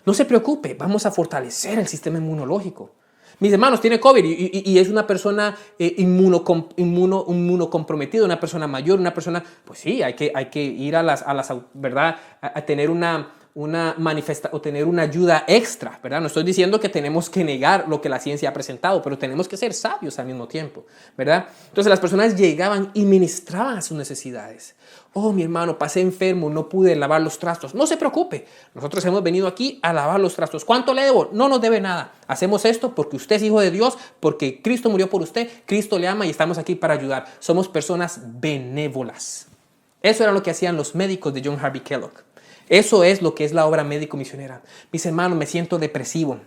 no se preocupe. Vamos a fortalecer el sistema inmunológico. Mis hermanos, tiene COVID y es una persona inmunocomprometida, una persona mayor, una persona... Pues sí, hay que ir a las ¿verdad? A tener una o tener una ayuda extra, ¿verdad? No estoy diciendo que tenemos que negar lo que la ciencia ha presentado, pero tenemos que ser sabios al mismo tiempo, ¿verdad? Entonces las personas llegaban y ministraban a sus necesidades. Oh, mi hermano, pasé enfermo, no pude lavar los trastos. No se preocupe, nosotros hemos venido aquí a lavar los trastos. ¿Cuánto le debo? No nos debe nada. Hacemos esto porque usted es hijo de Dios, porque Cristo murió por usted, Cristo le ama y estamos aquí para ayudar. Somos personas benévolas. Eso era lo que hacían los médicos de John Harvey Kellogg. Eso es lo que es la obra médico-misionera. Mis hermanos, me siento depresivo.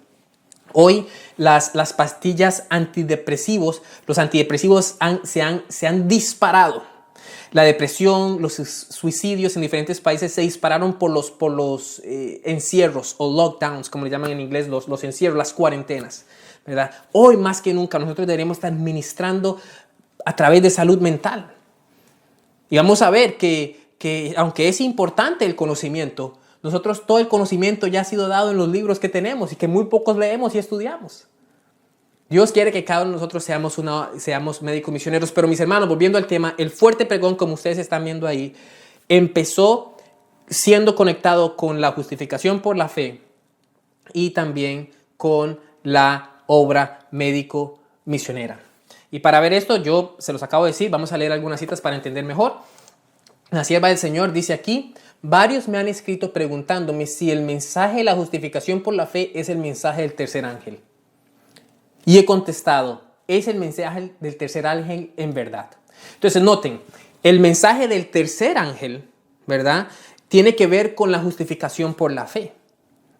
Hoy las pastillas antidepresivos, los antidepresivos se han disparado. La depresión, los suicidios en diferentes países se dispararon por los encierros o lockdowns, como le llaman en inglés, los encierros, las cuarentenas, ¿verdad? Hoy más que nunca nosotros deberíamos estar ministrando a través de salud mental. Y vamos a ver que aunque es importante el conocimiento, nosotros todo el conocimiento ya ha sido dado en los libros que tenemos y que muy pocos leemos y estudiamos. Dios quiere que cada uno de nosotros seamos médicos misioneros. Pero mis hermanos, volviendo al tema, el fuerte pregón, como ustedes están viendo ahí, empezó siendo conectado con la justificación por la fe y también con la obra médico-misionera. Y para ver esto, yo se los acabo de decir, vamos a leer algunas citas para entender mejor. La sierva del Señor dice aquí: varios me han escrito preguntándome si el mensaje de la justificación por la fe es el mensaje del tercer ángel. Y he contestado, es el mensaje del tercer ángel en verdad. Entonces noten, el mensaje del tercer ángel, ¿verdad?, tiene que ver con la justificación por la fe,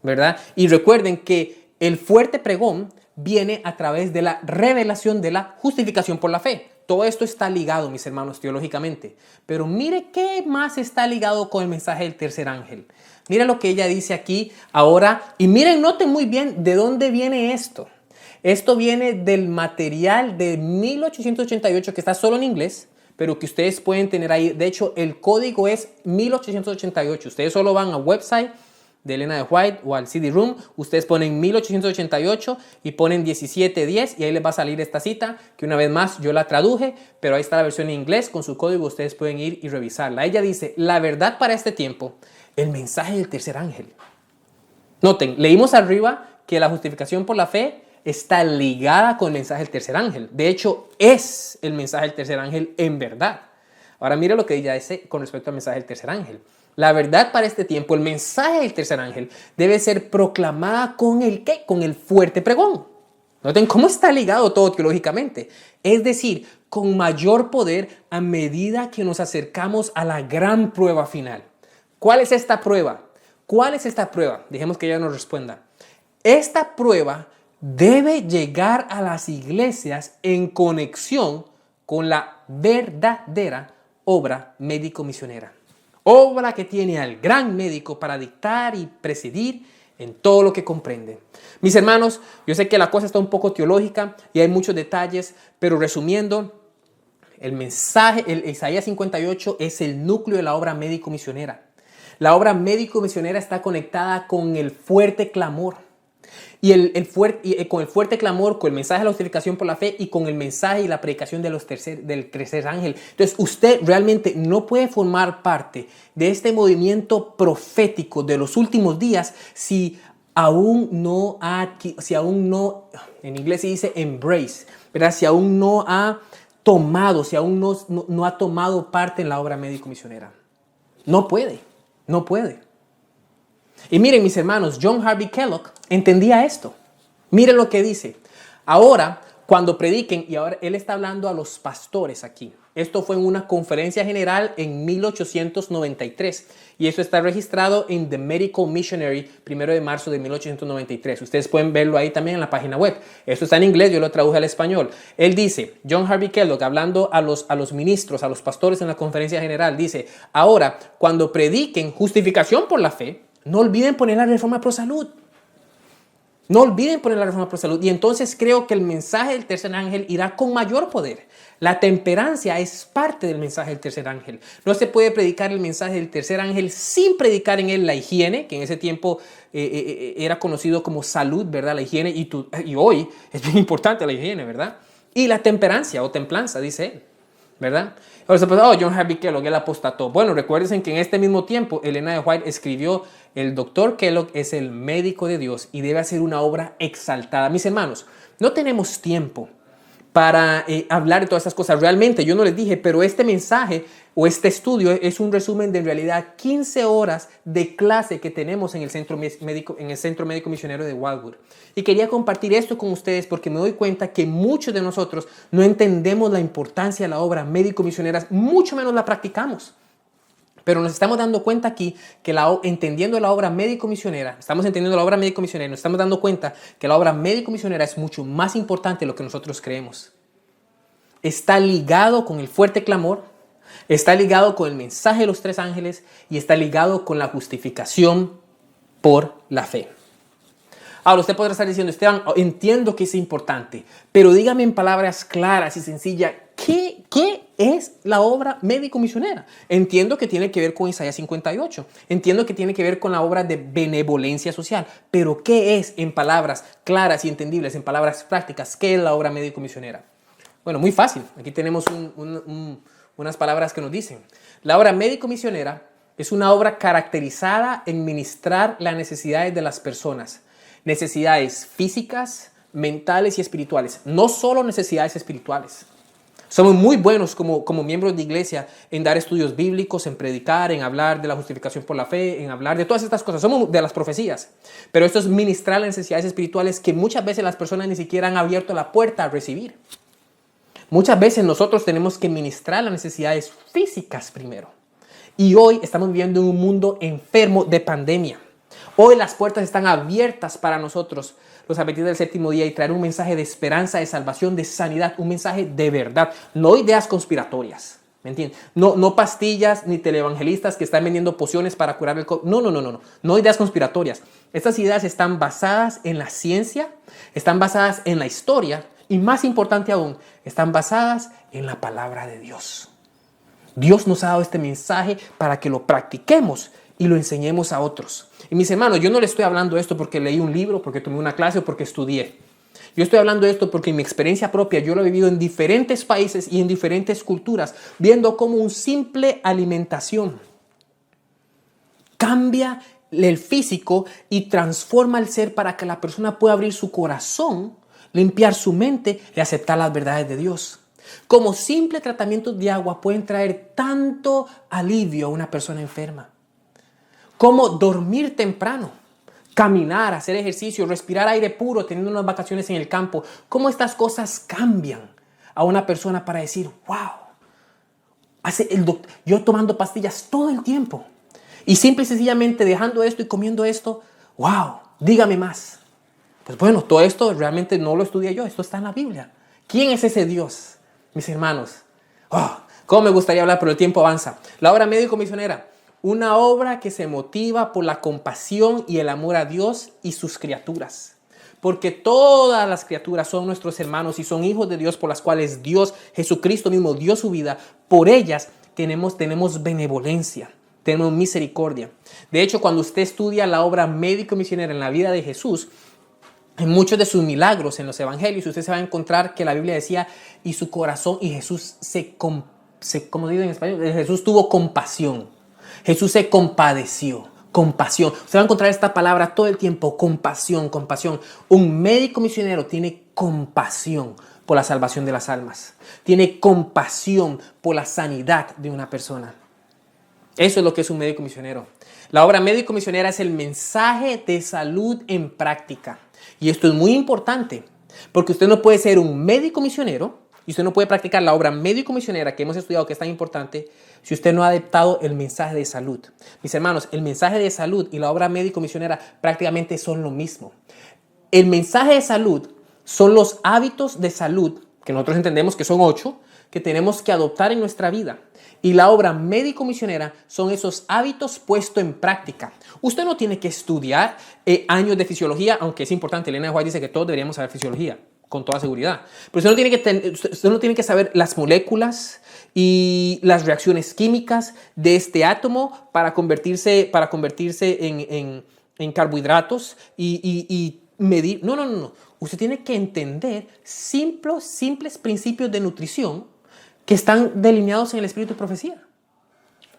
¿verdad? Y recuerden que el fuerte pregón viene a través de la revelación de la justificación por la fe. Todo esto está ligado, mis hermanos, teológicamente. Pero mire qué más está ligado con el mensaje del tercer ángel. Mire lo que ella dice aquí ahora. Y miren, noten muy bien de dónde viene esto. Esto viene del material de 1888 que está solo en inglés, pero que ustedes pueden tener ahí. De hecho, el código es 1888. Ustedes solo van al website de Elena de White o al CD-ROOM, ustedes ponen 1888 y ponen 1710 y ahí les va a salir esta cita, que una vez más yo la traduje, pero ahí está la versión en inglés con su código, ustedes pueden ir y revisarla. Ella dice, la verdad para este tiempo, el mensaje del tercer ángel. Noten, leímos arriba que la justificación por la fe está ligada con el mensaje del tercer ángel. De hecho, es el mensaje del tercer ángel en verdad. Ahora mire lo que ella dice con respecto al mensaje del tercer ángel. La verdad para este tiempo, el mensaje del tercer ángel debe ser proclamada con el ¿qué? Con el fuerte pregón. Noten cómo está ligado todo teológicamente. Es decir, con mayor poder a medida que nos acercamos a la gran prueba final. ¿Cuál es esta prueba? ¿Cuál es esta prueba? Dejemos que ella nos responda. Esta prueba debe llegar a las iglesias en conexión con la verdadera obra médico-misionera. Obra que tiene al gran médico para dictar y presidir en todo lo que comprende. Mis hermanos, yo sé que la cosa está un poco teológica y hay muchos detalles, pero resumiendo, el mensaje, el Isaías 58 es el núcleo de la obra médico-misionera. La obra médico-misionera está conectada con el fuerte clamor. Con el fuerte clamor, con el mensaje de la justificación por la fe y con el mensaje y la predicación del tercer ángel. Entonces, usted realmente no puede formar parte de este movimiento profético de los últimos días si aún no, en inglés se dice embrace, ¿verdad? Si aún no ha tomado, si aún no ha tomado parte en la obra médico-misionera. No puede. Y miren, mis hermanos, John Harvey Kellogg entendía esto. Miren lo que dice. Ahora, cuando prediquen, y ahora él está hablando a los pastores aquí. Esto fue en una conferencia general en 1893 y eso está registrado en The Medical Missionary, 1 de marzo de 1893. Ustedes pueden verlo ahí también en la página web. Esto está en inglés, yo lo traduje al español. Él dice, John Harvey Kellogg, hablando a los ministros, a los pastores en la conferencia general, dice, ahora, cuando prediquen justificación por la fe, no olviden poner la reforma pro salud. No olviden poner la reforma pro salud. Y entonces creo que el mensaje del tercer ángel irá con mayor poder. La temperancia es parte del mensaje del tercer ángel. No se puede predicar el mensaje del tercer ángel sin predicar en él la higiene, que en ese tiempo era conocido como salud, ¿verdad? La higiene, y hoy es bien importante la higiene, ¿verdad? Y la temperancia o templanza, dice él, ¿verdad? Ahora se puede, John Harvey Kellogg, él apostató. Bueno, recuerden que en este mismo tiempo, Elena de White escribió, el doctor Kellogg es el médico de Dios y debe hacer una obra exaltada. Mis hermanos, no tenemos tiempo para hablar de todas estas cosas. Realmente, yo no les dije, pero este mensaje o este estudio es un resumen de en realidad 15 horas de clase que tenemos en el Centro Médico Misionero de Wildwood. Y quería compartir esto con ustedes porque me doy cuenta que muchos de nosotros no entendemos la importancia de la obra médico-misionera, mucho menos la practicamos. Pero nos estamos dando cuenta aquí que entendiendo la obra médico-misionera, nos estamos dando cuenta que la obra médico-misionera es mucho más importante de lo que nosotros creemos. Está ligado con el fuerte clamor, está ligado con el mensaje de los tres ángeles y está ligado con la justificación por la fe. Ahora usted podrá estar diciendo, Esteban, entiendo que es importante, pero dígame en palabras claras y sencillas, ¿qué es la obra médico-misionera? Entiendo que tiene que ver con Isaías 58, entiendo que tiene que ver con la obra de benevolencia social, pero ¿qué es en palabras claras y entendibles, en palabras prácticas, qué es la obra médico-misionera? Bueno, muy fácil, aquí tenemos unas palabras que nos dicen. La obra médico-misionera es una obra caracterizada en ministrar las necesidades de las personas. Necesidades físicas, mentales y espirituales. No solo necesidades espirituales. Somos muy buenos como miembros de iglesia en dar estudios bíblicos, en predicar, en hablar de la justificación por la fe, en hablar de todas estas cosas. Somos de las profecías. Pero esto es ministrar las necesidades espirituales que muchas veces las personas ni siquiera han abierto la puerta a recibir. Muchas veces nosotros tenemos que ministrar las necesidades físicas primero. Y hoy estamos viviendo en un mundo enfermo de pandemia. Hoy las puertas están abiertas para nosotros, los adventistas del séptimo día, y traer un mensaje de esperanza, de salvación, de sanidad, un mensaje de verdad, no ideas conspiratorias, ¿me entienden? No pastillas ni televangelistas que están vendiendo pociones para curar el COVID. No ideas conspiratorias. Estas ideas están basadas en la ciencia, están basadas en la historia y, más importante aún, están basadas en la palabra de Dios. Dios nos ha dado este mensaje para que lo practiquemos y lo enseñemos a otros. Y mis hermanos, yo no les estoy hablando esto porque leí un libro, porque tomé una clase o porque estudié. Yo estoy hablando esto porque en mi experiencia propia yo lo he vivido en diferentes países y en diferentes culturas, viendo cómo una simple alimentación cambia el físico y transforma el ser para que la persona pueda abrir su corazón, limpiar su mente y aceptar las verdades de Dios. Como simple tratamientos de agua pueden traer tanto alivio a una persona enferma. Como dormir temprano, caminar, hacer ejercicio, respirar aire puro, teniendo unas vacaciones en el campo. Cómo estas cosas cambian a una persona para decir, wow, yo tomando pastillas todo el tiempo. Y simple y sencillamente dejando esto y comiendo esto, wow, dígame más. Pues bueno, todo esto realmente no lo estudié yo, esto está en la Biblia. ¿Quién es ese Dios, mis hermanos? Cómo me gustaría hablar, pero el tiempo avanza. La obra médico-misionera. Una obra que se motiva por la compasión y el amor a Dios y sus criaturas. Porque todas las criaturas son nuestros hermanos y son hijos de Dios por las cuales Dios, Jesucristo mismo, dio su vida. Por ellas tenemos benevolencia, tenemos misericordia. De hecho, cuando usted estudia la obra médico-misionera en la vida de Jesús, en muchos de sus milagros en los evangelios, usted se va a encontrar que la Biblia decía, y su corazón, y Jesús ¿cómo digo en español? Jesús tuvo compasión. Jesús se compadeció, compasión. Usted va a encontrar esta palabra todo el tiempo, compasión, compasión. Un médico misionero tiene compasión por la salvación de las almas. Tiene compasión por la sanidad de una persona. Eso es lo que es un médico misionero. La obra médico misionera es el mensaje de salud en práctica. Y esto es muy importante. Porque usted no puede ser un médico misionero y usted no puede practicar la obra médico misionera que hemos estudiado, que es tan importante, si usted no ha adaptado el mensaje de salud. Mis hermanos, el mensaje de salud y la obra médico misionera prácticamente son lo mismo. El mensaje de salud son los hábitos de salud, que nosotros entendemos que son 8, que tenemos que adoptar en nuestra vida. Y la obra médico-misionera son esos hábitos puestos en práctica. Usted no tiene que estudiar años de fisiología, aunque es importante. Elena White dice que todos deberíamos saber fisiología, con toda seguridad. Pero usted no tiene que saber las moléculas y las reacciones químicas de este átomo para convertirse en carbohidratos y medir. No. Usted tiene que entender simples principios de nutrición que están delineados en el espíritu de profecía.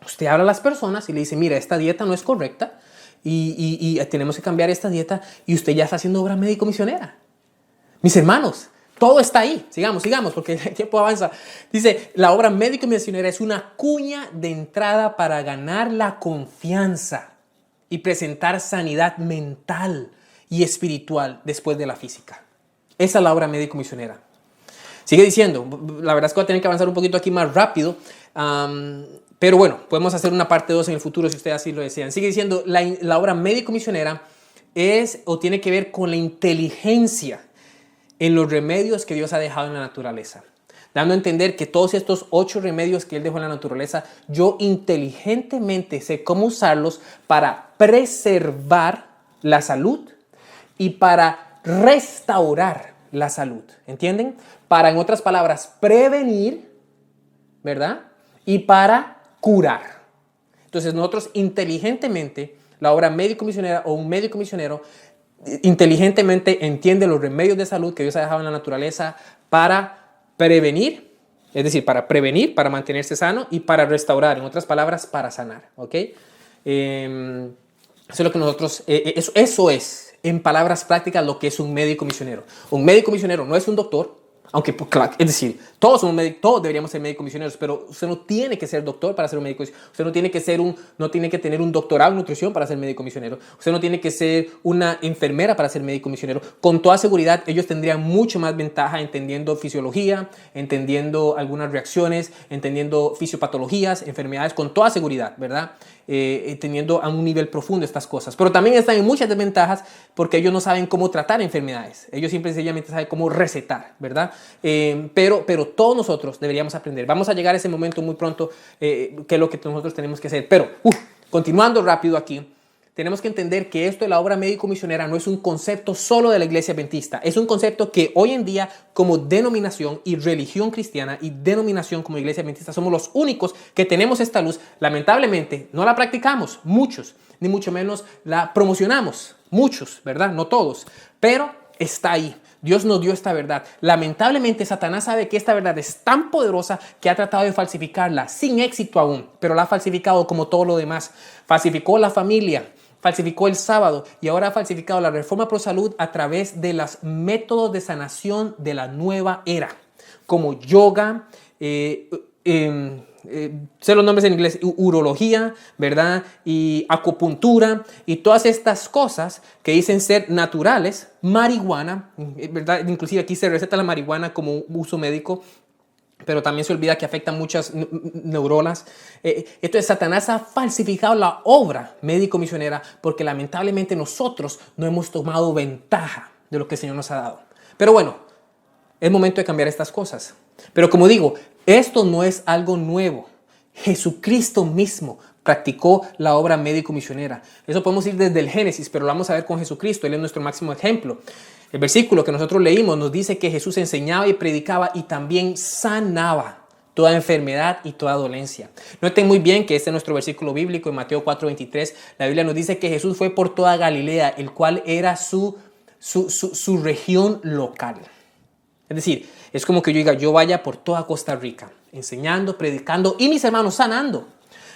Usted habla a las personas y le dice, mira, esta dieta no es correcta y tenemos que cambiar esta dieta, y usted ya está haciendo obra médico-misionera. Mis hermanos, todo está ahí. Sigamos, porque el tiempo avanza. Dice, la obra médico-misionera es una cuña de entrada para ganar la confianza y presentar sanidad mental y espiritual después de la física. Esa es la obra médico-misionera. Sigue diciendo, la verdad es que voy a tener que avanzar un poquito aquí más rápido, pero bueno, podemos hacer una parte 2 en el futuro si ustedes así lo desean. Sigue diciendo, la obra médico-misionera es o tiene que ver con la inteligencia en los remedios que Dios ha dejado en la naturaleza. Dando a entender que todos estos 8 remedios que Él dejó en la naturaleza, yo inteligentemente sé cómo usarlos para preservar la salud y para restaurar la salud. ¿Entienden? Para, en otras palabras, prevenir, ¿verdad? Y para curar. Entonces nosotros inteligentemente, la obra médico-misionera o un médico misionero, inteligentemente entiende los remedios de salud que Dios ha dejado en la naturaleza para prevenir, es decir, para prevenir, para mantenerse sano, y para restaurar, en otras palabras, para sanar. ¿Ok? Eso es lo que nosotros, eso es, en palabras prácticas, lo que es un médico misionero. Un médico misionero no es un doctor, aunque, claro, es decir, todos deberíamos ser médicos misioneros, pero usted no tiene que ser doctor para ser un médico. Usted no tiene que tener un doctorado en nutrición para ser médico misionero. Usted no tiene que ser una enfermera para ser médico misionero. Con toda seguridad, ellos tendrían mucho más ventaja entendiendo fisiología, entendiendo algunas reacciones, entendiendo fisiopatologías, enfermedades, con toda seguridad, ¿verdad? Teniendo a un nivel profundo estas cosas. Pero también están en muchas desventajas porque ellos no saben cómo tratar enfermedades. Ellos simple y sencillamente saben cómo recetar, ¿verdad? Pero todos nosotros deberíamos aprender. Vamos a llegar a ese momento muy pronto, que es lo que nosotros tenemos que hacer. Pero, continuando rápido aquí, tenemos que entender que esto de la obra médico-misionera no es un concepto solo de la iglesia adventista. Es un concepto que hoy en día, como denominación y religión cristiana y denominación como iglesia adventista, somos los únicos que tenemos esta luz. Lamentablemente, no la practicamos, muchos, ni mucho menos la promocionamos, muchos, ¿verdad? No todos, pero está ahí. Dios nos dio esta verdad. Lamentablemente, Satanás sabe que esta verdad es tan poderosa que ha tratado de falsificarla sin éxito aún, pero la ha falsificado como todo lo demás. Falsificó la familia, falsificó el sábado y ahora ha falsificado la reforma pro salud a través de los métodos de sanación de la nueva era, como yoga, sé los nombres en inglés, urología, ¿verdad? Y acupuntura y todas estas cosas que dicen ser naturales, marihuana, ¿verdad? Inclusive aquí se receta la marihuana como uso médico, pero también se olvida que afecta muchas neuronas. Entonces Satanás ha falsificado la obra médico-misionera porque lamentablemente nosotros no hemos tomado ventaja de lo que el Señor nos ha dado. Pero bueno, es momento de cambiar estas cosas. Pero como digo, esto no es algo nuevo. Jesucristo mismo practicó la obra médico-misionera. Eso podemos ir desde el Génesis, pero lo vamos a ver con Jesucristo. Él es nuestro máximo ejemplo. El versículo que nosotros leímos nos dice que Jesús enseñaba y predicaba y también sanaba toda enfermedad y toda dolencia. Noten muy bien que este es nuestro versículo bíblico en Mateo 4:23. La Biblia nos dice que Jesús fue por toda Galilea, el cual era su región local. Es decir, es como que yo diga, yo vaya por toda Costa Rica, enseñando, predicando y mis hermanos sanando.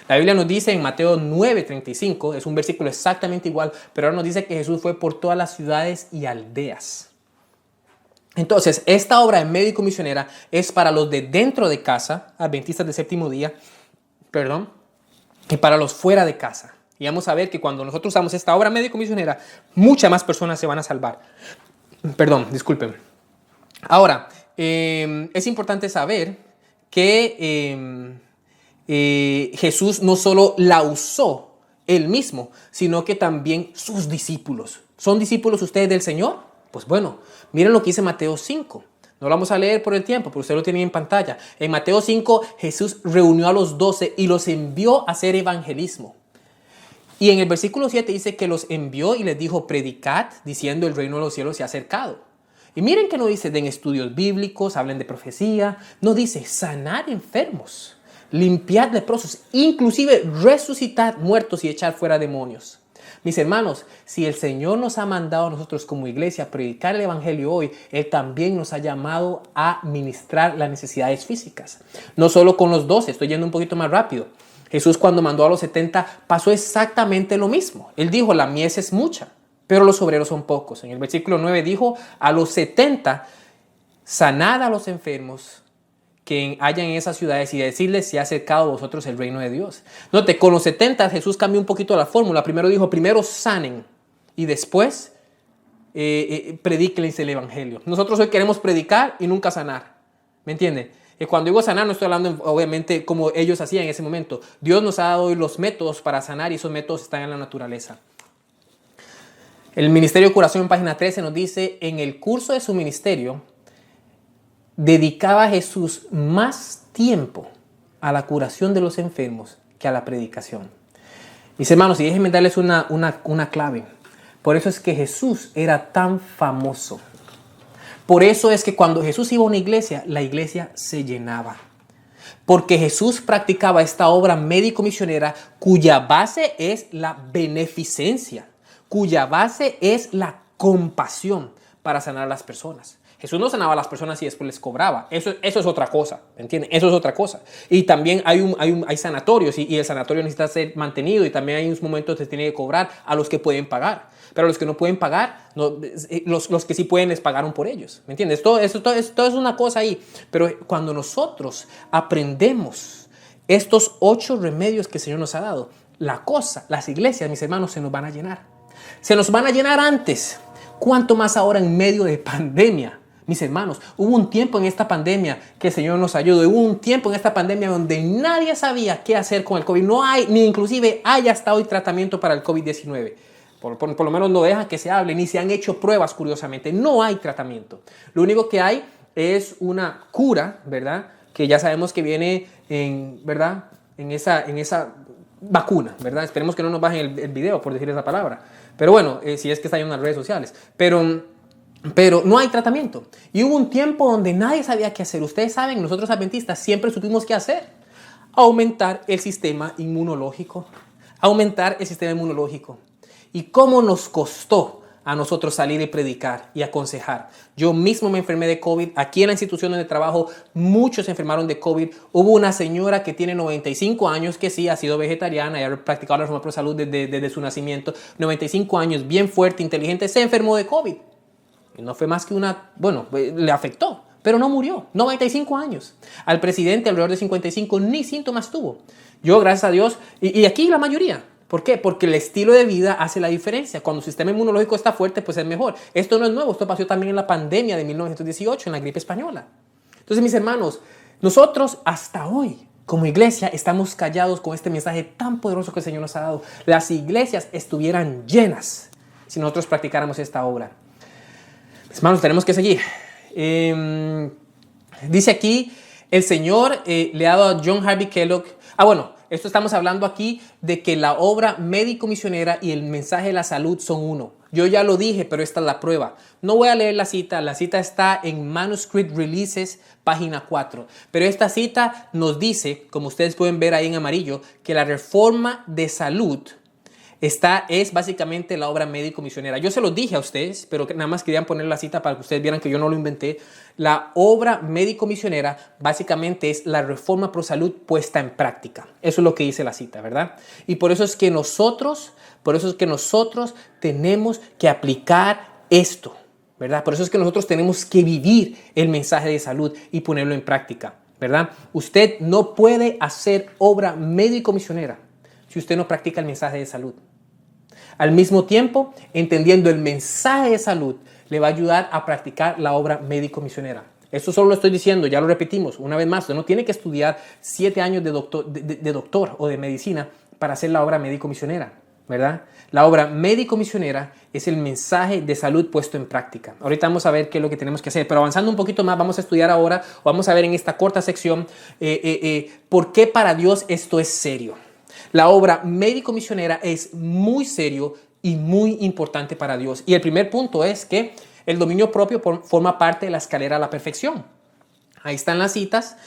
La Biblia nos dice en Mateo 9:35, es un versículo exactamente igual, pero ahora nos dice que Jesús fue por todas las ciudades y aldeas. Entonces, esta obra de médico misionera es para los de dentro de casa, adventistas del séptimo día, y para los fuera de casa. Y vamos a ver que cuando nosotros usamos esta obra médico misionera, muchas más personas se van a salvar. Disculpen. Ahora, es importante saber que Jesús no solo la usó él mismo, sino que también sus discípulos. ¿Son discípulos ustedes del Señor? Pues bueno, miren lo que dice Mateo 5. No lo vamos a leer por el tiempo, pero usted lo tiene en pantalla. En Mateo 5, Jesús reunió a los 12 y los envió a hacer evangelismo. Y en el versículo 7 dice que los envió y les dijo, predicad, diciendo el reino de los cielos se ha acercado. Y miren que no dice den estudios bíblicos, hablen de profecía. No dice sanar enfermos, limpiar leprosos, inclusive resucitar muertos y echar fuera demonios. Mis hermanos, si el Señor nos ha mandado a nosotros como iglesia a predicar el evangelio hoy, Él también nos ha llamado a ministrar las necesidades físicas. No solo con los 12, estoy yendo un poquito más rápido. Jesús cuando mandó a los 70 pasó exactamente lo mismo. Él dijo, la mies es mucha, pero los obreros son pocos. En el versículo 9 dijo, a los 70, sanad a los enfermos que hayan en esas ciudades y decirles si ha acercado a vosotros el reino de Dios. Note, con los 70 Jesús cambió un poquito la fórmula. Primero dijo, primero sanen y después predíquenles el evangelio. Nosotros hoy queremos predicar y nunca sanar. ¿Me entienden? Cuando digo sanar no estoy hablando obviamente como ellos hacían en ese momento. Dios nos ha dado hoy los métodos para sanar y esos métodos están en la naturaleza. El Ministerio de Curación en página 13 nos dice, en el curso de su ministerio, dedicaba a Jesús más tiempo a la curación de los enfermos que a la predicación. Mis hermanos, y déjenme darles una clave. Por eso es que Jesús era tan famoso. Por eso es que cuando Jesús iba a una iglesia, la iglesia se llenaba. Porque Jesús practicaba esta obra médico-misionera cuya base es la beneficencia, cuya base es la compasión para sanar a las personas. Jesús no sanaba a las personas y después les cobraba. Eso es otra cosa, ¿entienden? Eso es otra cosa. Y también hay sanatorios y el sanatorio necesita ser mantenido y también hay unos momentos que se tiene que cobrar a los que pueden pagar. Pero a los que no pueden pagar, los que sí pueden les pagaron por ellos, ¿me entiendes? Todo es una cosa ahí. Pero cuando nosotros aprendemos estos 8 remedios que el Señor nos ha dado, las iglesias, mis hermanos, se nos van a llenar. Se nos van a llenar antes. ¿Cuánto más ahora en medio de pandemia? Mis hermanos, hubo un tiempo en esta pandemia que el Señor nos ayudó. Hubo un tiempo en esta pandemia donde nadie sabía qué hacer con el COVID. No hay, ni inclusive hay hasta hoy tratamiento para el COVID-19. Por lo menos no dejan que se hable, ni se han hecho pruebas, curiosamente. No hay tratamiento. Lo único que hay es una cura, ¿verdad? Que ya sabemos que viene ¿verdad? En esa vacuna, ¿verdad? Esperemos que no nos bajen el video por decir esa palabra. Pero bueno, si es que está en las redes sociales. Pero no hay tratamiento. Y hubo un tiempo donde nadie sabía qué hacer. Ustedes saben, nosotros adventistas siempre supimos qué hacer. Aumentar el sistema inmunológico. Aumentar el sistema inmunológico. ¿Y cómo nos costó a nosotros salir y predicar y aconsejar? Yo mismo me enfermé de COVID. Aquí en la institución donde trabajo, muchos se enfermaron de COVID. Hubo una señora que tiene 95 años que sí ha sido vegetariana y ha practicado la reforma pro salud desde su nacimiento. 95 años, bien fuerte, inteligente, se enfermó de COVID. Y no fue más que le afectó, pero no murió. 95 años. Al presidente, alrededor de 55, ni síntomas tuvo. Yo, gracias a Dios, y aquí la mayoría. ¿Por qué? Porque el estilo de vida hace la diferencia. Cuando el sistema inmunológico está fuerte, pues es mejor. Esto no es nuevo, esto pasó también en la pandemia de 1918, en la gripe española. Entonces, mis hermanos, nosotros hasta hoy, como iglesia, estamos callados con este mensaje tan poderoso que el Señor nos ha dado. Las iglesias estuvieran llenas si nosotros practicáramos esta obra. Hermanos, tenemos que seguir. Dice aquí, el Señor le ha dado a John Harvey Kellogg. Esto estamos hablando aquí de que la obra médico-misionera y el mensaje de la salud son uno. Yo ya lo dije, pero esta es la prueba. No voy a leer la cita está en Manuscript Releases, página 4. Pero esta cita nos dice, como ustedes pueden ver ahí en amarillo, que la reforma de salud es básicamente la obra médico-misionera. Yo se lo dije a ustedes, pero nada más querían poner la cita para que ustedes vieran que yo no lo inventé. La obra médico-misionera básicamente es la reforma pro salud puesta en práctica. Eso es lo que dice la cita, ¿verdad? Y por eso es que nosotros tenemos que aplicar esto, ¿verdad? Por eso es que nosotros tenemos que vivir el mensaje de salud y ponerlo en práctica, ¿verdad? Usted no puede hacer obra médico-misionera si usted no practica el mensaje de salud. Al mismo tiempo, entendiendo el mensaje de salud, le va a ayudar a practicar la obra médico-misionera. Esto solo lo estoy diciendo, ya lo repetimos una vez más. Usted no tiene que estudiar 7 años de doctor o de medicina para hacer la obra médico-misionera, ¿verdad? La obra médico-misionera es el mensaje de salud puesto en práctica. Ahorita vamos a ver qué es lo que tenemos que hacer, pero avanzando un poquito más, vamos a estudiar ahora, o vamos a ver en esta corta sección, por qué para Dios esto es serio. La obra médico-misionera es muy serio y muy importante para Dios. Y el primer punto es que el dominio propio forma parte de la escalera a la perfección. Ahí están las citas.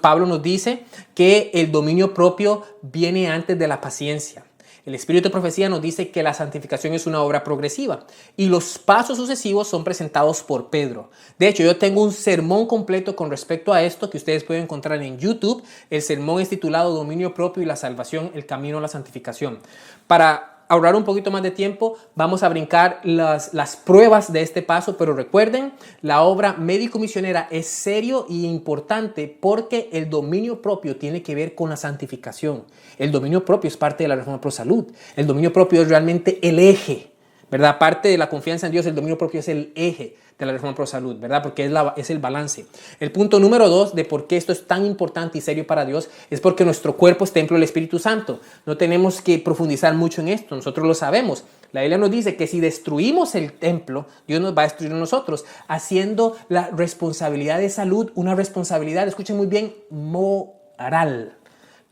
Pablo nos dice que el dominio propio viene antes de la paciencia. El espíritu de profecía nos dice que la santificación es una obra progresiva y los pasos sucesivos son presentados por Pedro. De hecho, yo tengo un sermón completo con respecto a esto que ustedes pueden encontrar en YouTube. El sermón es titulado Dominio propio y la salvación, el camino a la santificación. Para ahorrar un poquito más de tiempo, vamos a brincar las pruebas de este paso, pero recuerden, la obra médico-misionera es serio y importante porque el dominio propio tiene que ver con la santificación. El dominio propio es parte de la Reforma Pro Salud. El dominio propio es realmente el eje, ¿verdad? Aparte de la confianza en Dios, el dominio propio es el eje de la Reforma Pro Salud, ¿verdad? Porque es el balance. El punto número 2 de por qué esto es tan importante y serio para Dios es porque nuestro cuerpo es templo del Espíritu Santo. No tenemos que profundizar mucho en esto, nosotros lo sabemos. La Biblia nos dice que si destruimos el templo, Dios nos va a destruir a nosotros, haciendo la responsabilidad de salud una responsabilidad, escuchen muy bien, moral.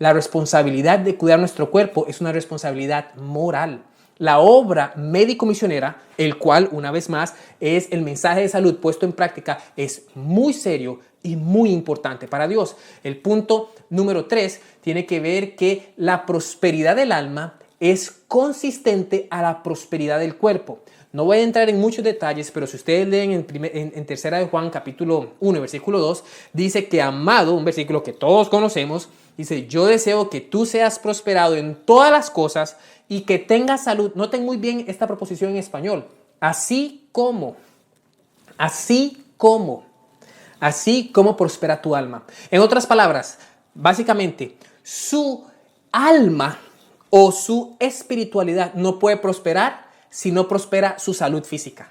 La responsabilidad de cuidar nuestro cuerpo es una responsabilidad moral. La obra médico-misionera, el cual, una vez más, es el mensaje de salud puesto en práctica, es muy serio y muy importante para Dios. El punto número 3 tiene que ver que la prosperidad del alma es consistente a la prosperidad del cuerpo. No voy a entrar en muchos detalles, pero si ustedes leen en Tercera de Juan, capítulo 1, versículo 2, dice que amado, un versículo que todos conocemos, dice, yo deseo que tú seas prosperado en todas las cosas y que tengas salud. Noten muy bien esta proposición en español. Así como prospera tu alma. En otras palabras, básicamente, su alma o su espiritualidad no puede prosperar si no prospera su salud física.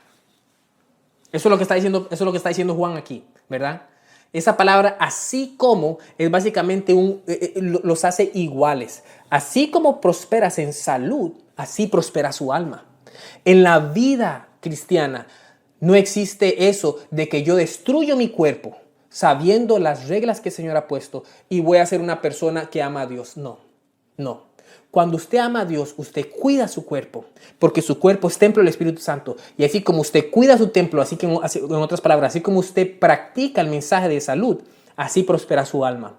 Eso es lo que está diciendo Juan aquí, ¿verdad? Esa palabra así como es básicamente los hace iguales. Así como prosperas en salud, así prospera su alma. En la vida cristiana no existe eso de que yo destruyo mi cuerpo sabiendo las reglas que el Señor ha puesto y voy a ser una persona que ama a Dios. No. Cuando usted ama a Dios, usted cuida su cuerpo, porque su cuerpo es templo del Espíritu Santo. Y así como usted cuida su templo, en otras palabras, así como usted practica el mensaje de salud, así prospera su alma.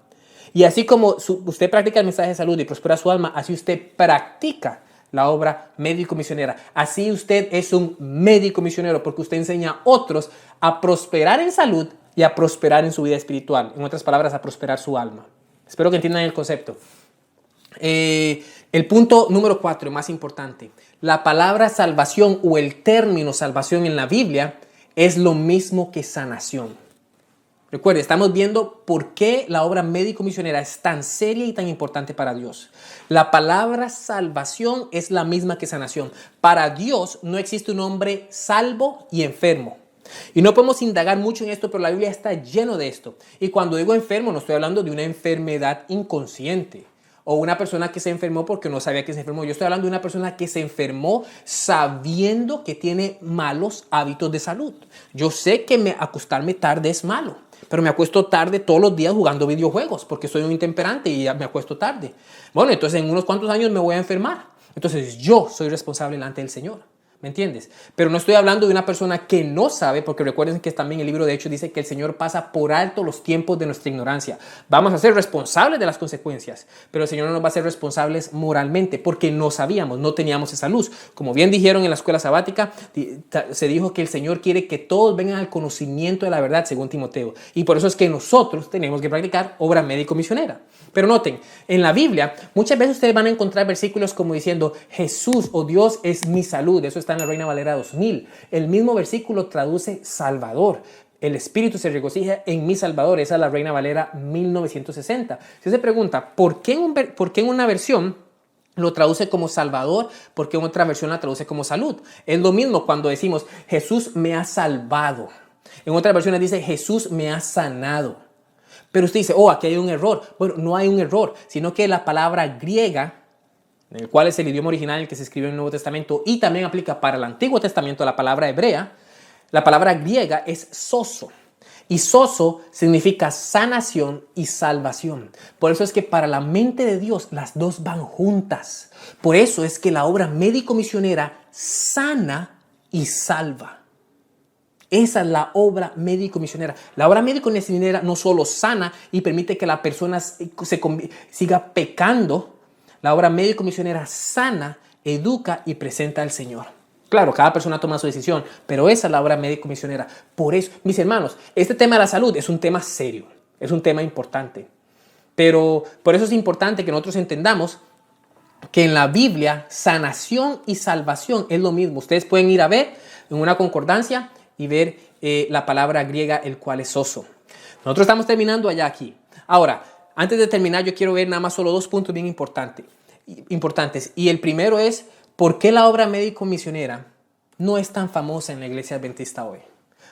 Y así como usted practica el mensaje de salud y prospera su alma, así usted practica la obra médico-misionera. Así usted es un médico misionero, porque usted enseña a otros a prosperar en salud y a prosperar en su vida espiritual. En otras palabras, a prosperar su alma. Espero que entiendan el concepto. El punto número 4, más importante, la palabra salvación o el término salvación en la Biblia es lo mismo que sanación. Recuerde, estamos viendo por qué la obra médico-misionera es tan seria y tan importante para Dios. La palabra salvación es la misma que sanación. Para Dios no existe un hombre salvo y enfermo. Y no podemos indagar mucho en esto, pero la Biblia está lleno de esto. Y cuando digo enfermo, no estoy hablando de una enfermedad inconsciente o una persona que se enfermó porque no sabía que se enfermó. Yo estoy hablando de una persona que se enfermó sabiendo que tiene malos hábitos de salud. Yo sé que acostarme tarde es malo, pero me acuesto tarde todos los días jugando videojuegos porque soy un intemperante y ya me acuesto tarde. Bueno, entonces en unos cuantos años me voy a enfermar. Entonces yo soy responsable delante del Señor. ¿Me entiendes? Pero no estoy hablando de una persona que no sabe, porque recuerden que también el libro de Hechos dice que el Señor pasa por alto los tiempos de nuestra ignorancia. Vamos a ser responsables de las consecuencias, pero el Señor no nos va a hacer responsables moralmente, porque no sabíamos, no teníamos esa luz. Como bien dijeron en la escuela sabática, se dijo que el Señor quiere que todos vengan al conocimiento de la verdad, según Timoteo. Y por eso es que nosotros tenemos que practicar obra médico-misionera. Pero noten, en la Biblia, muchas veces ustedes van a encontrar versículos como diciendo, Jesús o Dios es mi salud. Eso está en la Reina Valera 2000. El mismo versículo traduce Salvador. El Espíritu se regocija en mi Salvador. Esa es la Reina Valera 1960. Si se pregunta, ¿por qué en una versión lo traduce como Salvador, porque en otra versión la traduce como salud. Es lo mismo cuando decimos Jesús me ha salvado. En otra versión dice Jesús me ha sanado. Pero usted dice, oh, aquí hay un error. Bueno, no hay un error, sino que la palabra griega, en el cual es el idioma original en el que se escribió en el Nuevo Testamento y también aplica para el Antiguo Testamento la palabra hebrea, la palabra griega es sozo. Y sozo significa sanación y salvación. Por eso es que para la mente de Dios las dos van juntas. Por eso es que la obra médico-misionera sana y salva. Esa es la obra médico-misionera. La obra médico-misionera no solo sana y permite que la persona siga pecando. La obra médico-misionera sana, educa y presenta al Señor. Claro, cada persona toma su decisión, pero esa es la obra médico-misionera. Por eso, mis hermanos, este tema de la salud es un tema serio, es un tema importante. Pero por eso es importante que nosotros entendamos que en la Biblia sanación y salvación es lo mismo. Ustedes pueden ir a ver en una concordancia y ver la palabra griega, el cual es sozo. Nosotros estamos terminando allá aquí. Ahora, antes de terminar, yo quiero ver nada más solo dos puntos bien importantes. Y el primero es, ¿por qué la obra médico-misionera no es tan famosa en la iglesia adventista hoy?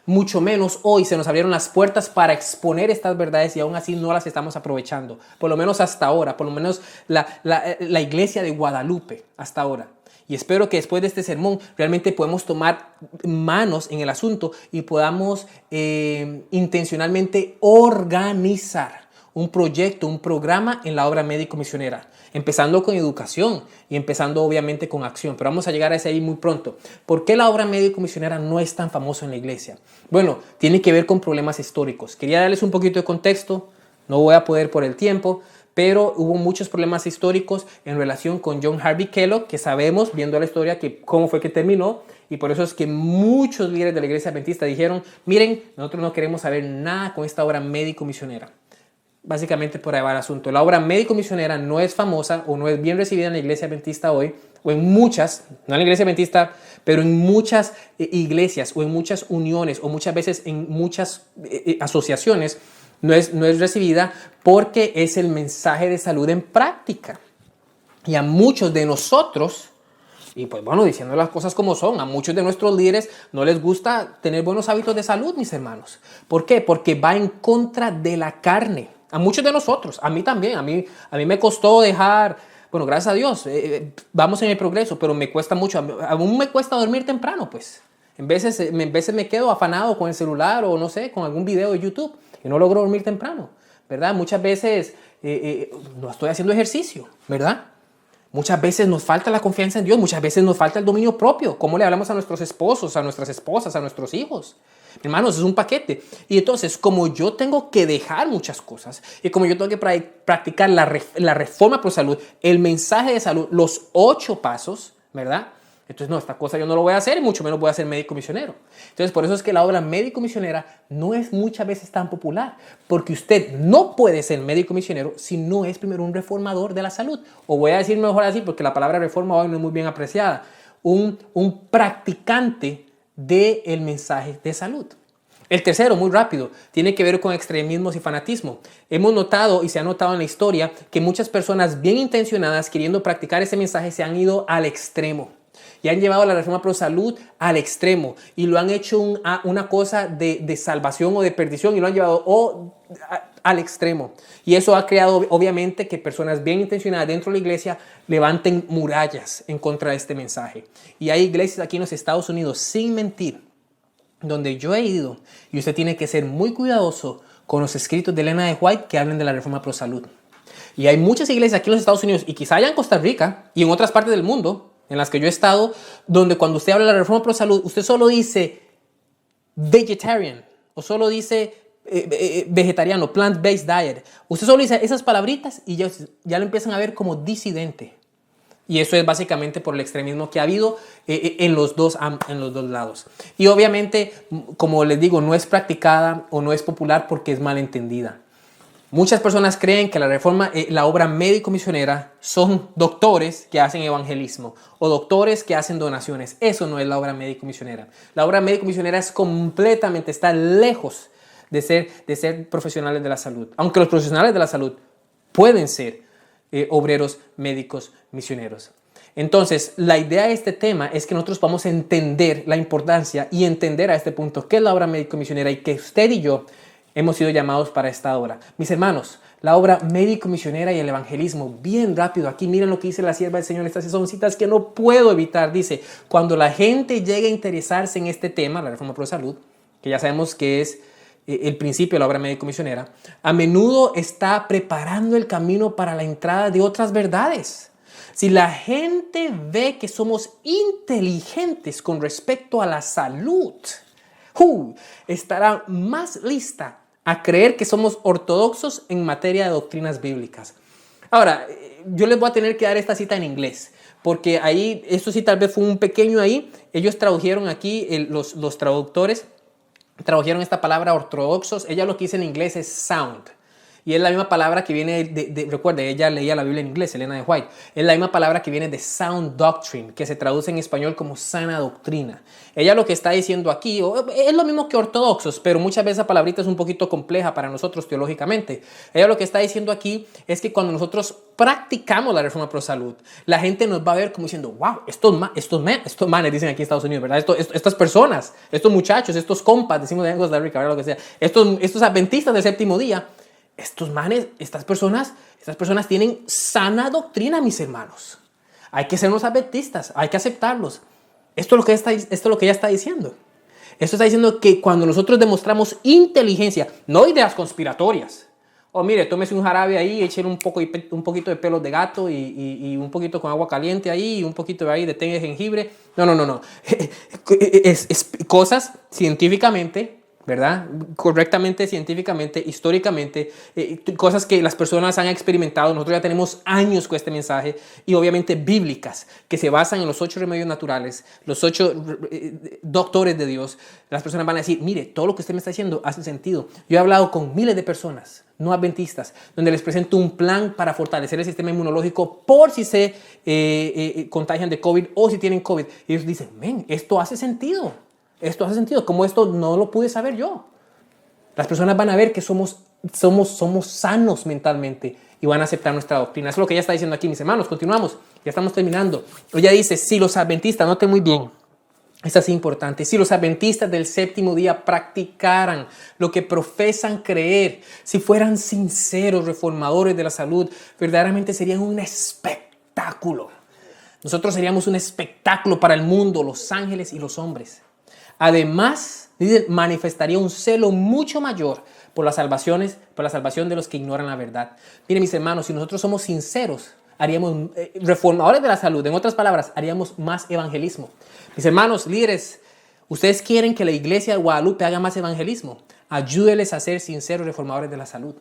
Mucho menos hoy se nos abrieron las puertas para exponer estas verdades y aún así no las estamos aprovechando. Por lo menos hasta ahora, por lo menos la iglesia de Guadalupe hasta ahora. Y espero que después de este sermón realmente podamos tomar manos en el asunto y podamos intencionalmente organizar un proyecto, un programa en la obra médico-misionera, empezando con educación y empezando obviamente con acción, pero vamos a llegar a ese ahí muy pronto. ¿Por qué la obra médico-misionera no es tan famosa en la iglesia? Bueno, tiene que ver con problemas históricos. Quería darles un poquito de contexto, no voy a poder por el tiempo, pero hubo muchos problemas históricos en relación con John Harvey Kellogg, que sabemos, viendo la historia, que cómo fue que terminó, y por eso es que muchos líderes de la iglesia adventista dijeron, miren, nosotros no queremos saber nada con esta obra médico-misionera. Básicamente por ahí va el asunto. La obra médico-misionera no es famosa o no es bien recibida en la iglesia adventista hoy, o en muchas, no en la iglesia adventista, pero en muchas iglesias o en muchas uniones o muchas veces en muchas asociaciones no es recibida porque es el mensaje de salud en práctica. Y a muchos de nosotros, y pues bueno, diciendo las cosas como son, a muchos de nuestros líderes no les gusta tener buenos hábitos de salud, mis hermanos. ¿Por qué? Porque va en contra de la carne. A muchos de nosotros, a mí también, a mí me costó dejar, bueno, gracias a Dios, vamos en el progreso, pero me cuesta mucho, aún me cuesta dormir temprano, pues. En veces me quedo afanado con el celular o no sé, con algún video de YouTube y no logro dormir temprano, ¿verdad? Muchas veces no estoy haciendo ejercicio, ¿verdad? Muchas veces nos falta la confianza en Dios, muchas veces nos falta el dominio propio. ¿Cómo le hablamos a nuestros esposos, a nuestras esposas, a nuestros hijos? Hermanos, es un paquete. Y entonces, como yo tengo que dejar muchas cosas y como yo tengo que practicar la reforma por salud, el mensaje de salud, los 8 pasos, ¿verdad? Entonces, no, esta cosa yo no lo voy a hacer y mucho menos voy a ser médico misionero. Entonces, por eso es que la obra médico misionera no es muchas veces tan popular, porque usted no puede ser médico misionero si no es primero un reformador de la salud. O voy a decir mejor así, porque la palabra reforma hoy no es muy bien apreciada. Un practicante del mensaje de salud. El tercero, muy rápido, tiene que ver con extremismos y fanatismo. Hemos notado y se ha notado en la historia que muchas personas bien intencionadas queriendo practicar ese mensaje se han ido al extremo. Y han llevado la reforma pro salud al extremo y lo han hecho una cosa de salvación o de perdición y lo han llevado al extremo. Y eso ha creado obviamente que personas bien intencionadas dentro de la iglesia levanten murallas en contra de este mensaje. Y hay iglesias aquí en los Estados Unidos, sin mentir, donde yo he ido y usted tiene que ser muy cuidadoso con los escritos de Elena de White que hablen de la reforma pro salud. Y hay muchas iglesias aquí en los Estados Unidos y quizá allá en Costa Rica y en otras partes del mundo en las que yo he estado, donde cuando usted habla de la reforma pro salud, usted solo dice vegetarian o solo dice vegetariano, plant-based diet. Usted solo dice esas palabritas y ya lo empiezan a ver como disidente. Y eso es básicamente por el extremismo que ha habido en los dos lados. Y obviamente, como les digo, no es practicada o no es popular porque es mal entendida. Muchas personas creen que la obra médico-misionera son doctores que hacen evangelismo o doctores que hacen donaciones. Eso no es la obra médico-misionera. La obra médico-misionera está lejos de ser profesionales de la salud. Aunque los profesionales de la salud pueden ser obreros médicos misioneros. Entonces, la idea de este tema es que nosotros vamos a entender la importancia y entender a este punto qué es la obra médico-misionera y que usted y yo hemos sido llamados para esta obra. Mis hermanos, la obra médico-misionera y el evangelismo, bien rápido, aquí miren lo que dice la sierva del Señor, estas son citas que no puedo evitar. Dice, cuando la gente llegue a interesarse en este tema, la Reforma Pro Salud, que ya sabemos que es el principio de la obra médico-misionera, a menudo está preparando el camino para la entrada de otras verdades. Si la gente ve que somos inteligentes con respecto a la salud, estará más lista a creer que somos ortodoxos en materia de doctrinas bíblicas. Ahora, yo les voy a tener que dar esta cita en inglés, porque ahí, esto sí tal vez fue un pequeño ahí, ellos tradujeron aquí, los traductores tradujeron esta palabra ortodoxos, ella lo que dice en inglés es sound. Y es la misma palabra que viene recuerde, ella leía la Biblia en inglés, Elena de White. Es la misma palabra que viene de sound doctrine, que se traduce en español como sana doctrina. Ella lo que está diciendo aquí es lo mismo que ortodoxos, pero muchas veces esa palabrita es un poquito compleja para nosotros teológicamente. Ella lo que está diciendo aquí es que cuando nosotros practicamos la Reforma Pro Salud, la gente nos va a ver como diciendo, wow, estos manes, dicen aquí en Estados Unidos, ¿verdad? Estas personas, estos muchachos, estos compas, decimos de Costa Rica, lo que sea, estos adventistas del séptimo día, estos manes, estas personas tienen sana doctrina, mis hermanos. Hay que ser los adventistas, hay que aceptarlos. Esto es lo que ella está diciendo. Esto está diciendo que cuando nosotros demostramos inteligencia, no ideas conspiratorias. Mire, tómese un jarabe ahí, échale un poquito de pelos de gato y un poquito con agua caliente ahí y un poquito de ahí de té de jengibre. No. Es cosas científicamente, ¿verdad? Correctamente, científicamente, históricamente, cosas que las personas han experimentado. Nosotros ya tenemos años con este mensaje y obviamente bíblicas que se basan en los 8 remedios naturales, los 8 doctores de Dios. Las personas van a decir, mire, todo lo que usted me está diciendo hace sentido. Yo he hablado con miles de personas no adventistas, donde les presento un plan para fortalecer el sistema inmunológico por si se contagian de COVID o si tienen COVID. Y ellos dicen, men, esto hace sentido. Esto hace sentido. ¿Cómo esto no lo pude saber yo? Las personas van a ver que somos sanos mentalmente y van a aceptar nuestra doctrina. Eso es lo que ella está diciendo aquí, mis hermanos. Continuamos. Ya estamos terminando. Ella dice, si los adventistas, noten muy bien, esto es importante, si los adventistas del séptimo día practicaran lo que profesan creer, si fueran sinceros reformadores de la salud, verdaderamente serían un espectáculo. Nosotros seríamos un espectáculo para el mundo, los ángeles y los hombres. Además, manifestaría un celo mucho mayor por la salvación de los que ignoran la verdad. Miren, mis hermanos, si nosotros somos sinceros, haríamos reformadores de la salud. En otras palabras, haríamos más evangelismo. Mis hermanos, líderes, ustedes quieren que la iglesia de Guadalupe haga más evangelismo. Ayúdenles a ser sinceros reformadores de la salud.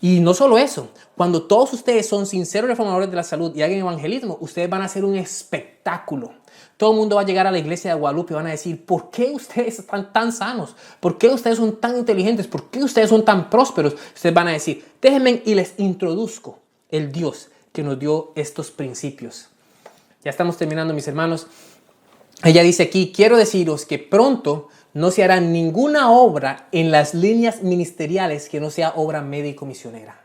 Y no solo eso, cuando todos ustedes son sinceros reformadores de la salud y hagan evangelismo, ustedes van a hacer un espectáculo. Todo el mundo va a llegar a la iglesia de Guadalupe y van a decir, ¿por qué ustedes están tan sanos? ¿Por qué ustedes son tan inteligentes? ¿Por qué ustedes son tan prósperos? Ustedes van a decir, déjenme y les introduzco el Dios que nos dio estos principios. Ya estamos terminando, mis hermanos. Ella dice aquí, quiero deciros que pronto no se hará ninguna obra en las líneas ministeriales que no sea obra médico-misionera.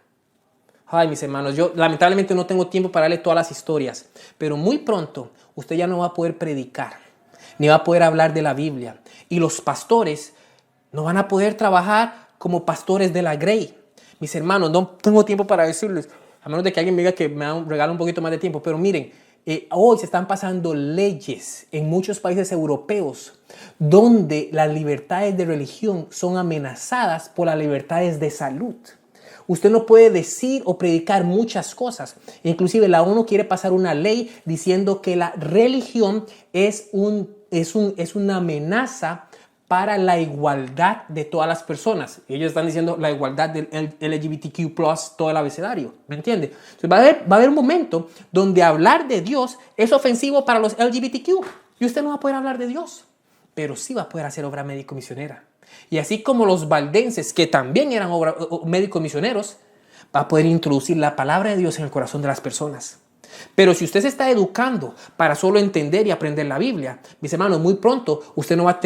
Ay, mis hermanos, yo lamentablemente no tengo tiempo para darle todas las historias, pero muy pronto usted ya no va a poder predicar, ni va a poder hablar de la Biblia. Y los pastores no van a poder trabajar como pastores de la Grey. Mis hermanos, no tengo tiempo para decirles, a menos de que alguien me diga que me regala un poquito más de tiempo, pero miren, hoy se están pasando leyes en muchos países europeos donde las libertades de religión son amenazadas por las libertades de salud. Usted no puede decir o predicar muchas cosas. Inclusive la ONU quiere pasar una ley diciendo que la religión es una amenaza para la igualdad de todas las personas. Ellos están diciendo la igualdad del LGBTQ+, todo el abecedario. ¿Me entiende? Entonces va a haber un momento donde hablar de Dios es ofensivo para los LGBTQ. Y usted no va a poder hablar de Dios, pero sí va a poder hacer obra médico-misionera. Y así como los valdenses, que también eran médicos misioneros, va a poder introducir la palabra de Dios en el corazón de las personas. Pero si usted se está educando para solo entender y aprender la Biblia, mis hermanos, muy pronto usted no va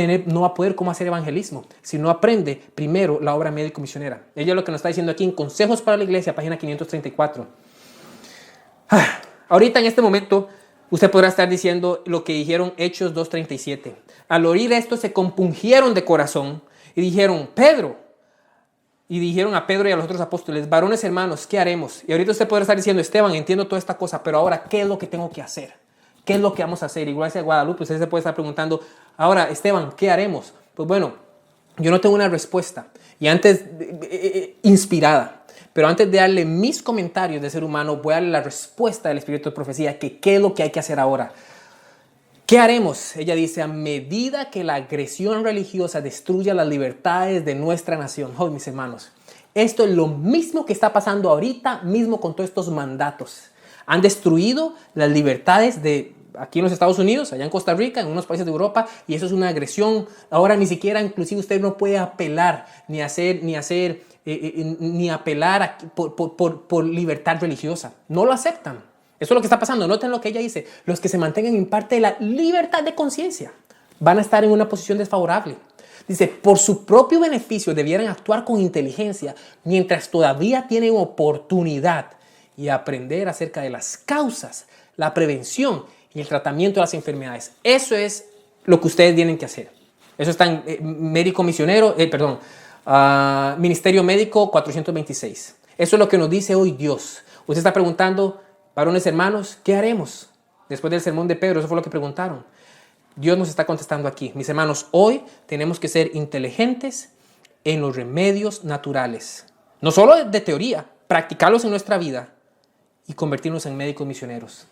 a poder cómo hacer evangelismo si no aprende primero la obra médico-misionera. Ella es lo que nos está diciendo aquí en Consejos para la Iglesia, página 534. Ahorita en este momento usted podrá estar diciendo lo que dijeron Hechos 2:37. Al oír esto se compungieron de corazón y dijeron, y dijeron a Pedro y a los otros apóstoles, varones hermanos, ¿qué haremos? Y ahorita usted podrá estar diciendo, Esteban, entiendo toda esta cosa, pero ahora, ¿qué es lo que tengo que hacer? ¿Qué es lo que vamos a hacer? Igual a Guadalupe, usted se puede estar preguntando, ahora, Esteban, ¿qué haremos? Pues bueno, yo no tengo una respuesta. Y antes, inspirada, pero antes de darle mis comentarios de ser humano, voy a darle la respuesta del Espíritu de Profecía, que qué es lo que hay que hacer ahora. ¿Qué haremos? Ella dice, a medida que la agresión religiosa destruya las libertades de nuestra nación. Oh, mis hermanos, esto es lo mismo que está pasando ahorita mismo con todos estos mandatos. Han destruido las libertades de aquí en los Estados Unidos, allá en Costa Rica, en unos países de Europa, y eso es una agresión. Ahora ni siquiera, inclusive usted no puede apelar ni apelar por libertad religiosa. No lo aceptan. Eso es lo que está pasando. Noten lo que ella dice. Los que se mantengan en parte de la libertad de conciencia van a estar en una posición desfavorable. Dice, por su propio beneficio debieran actuar con inteligencia mientras todavía tienen oportunidad y aprender acerca de las causas, la prevención y el tratamiento de las enfermedades. Eso es lo que ustedes tienen que hacer. Eso está en Ministerio Médico 426. Eso es lo que nos dice hoy Dios. Usted está preguntando, varones hermanos, ¿qué haremos? Después del sermón de Pedro, eso fue lo que preguntaron. Dios nos está contestando aquí. Mis hermanos, hoy tenemos que ser inteligentes en los remedios naturales. No solo de teoría, practicarlos en nuestra vida y convertirnos en médicos misioneros.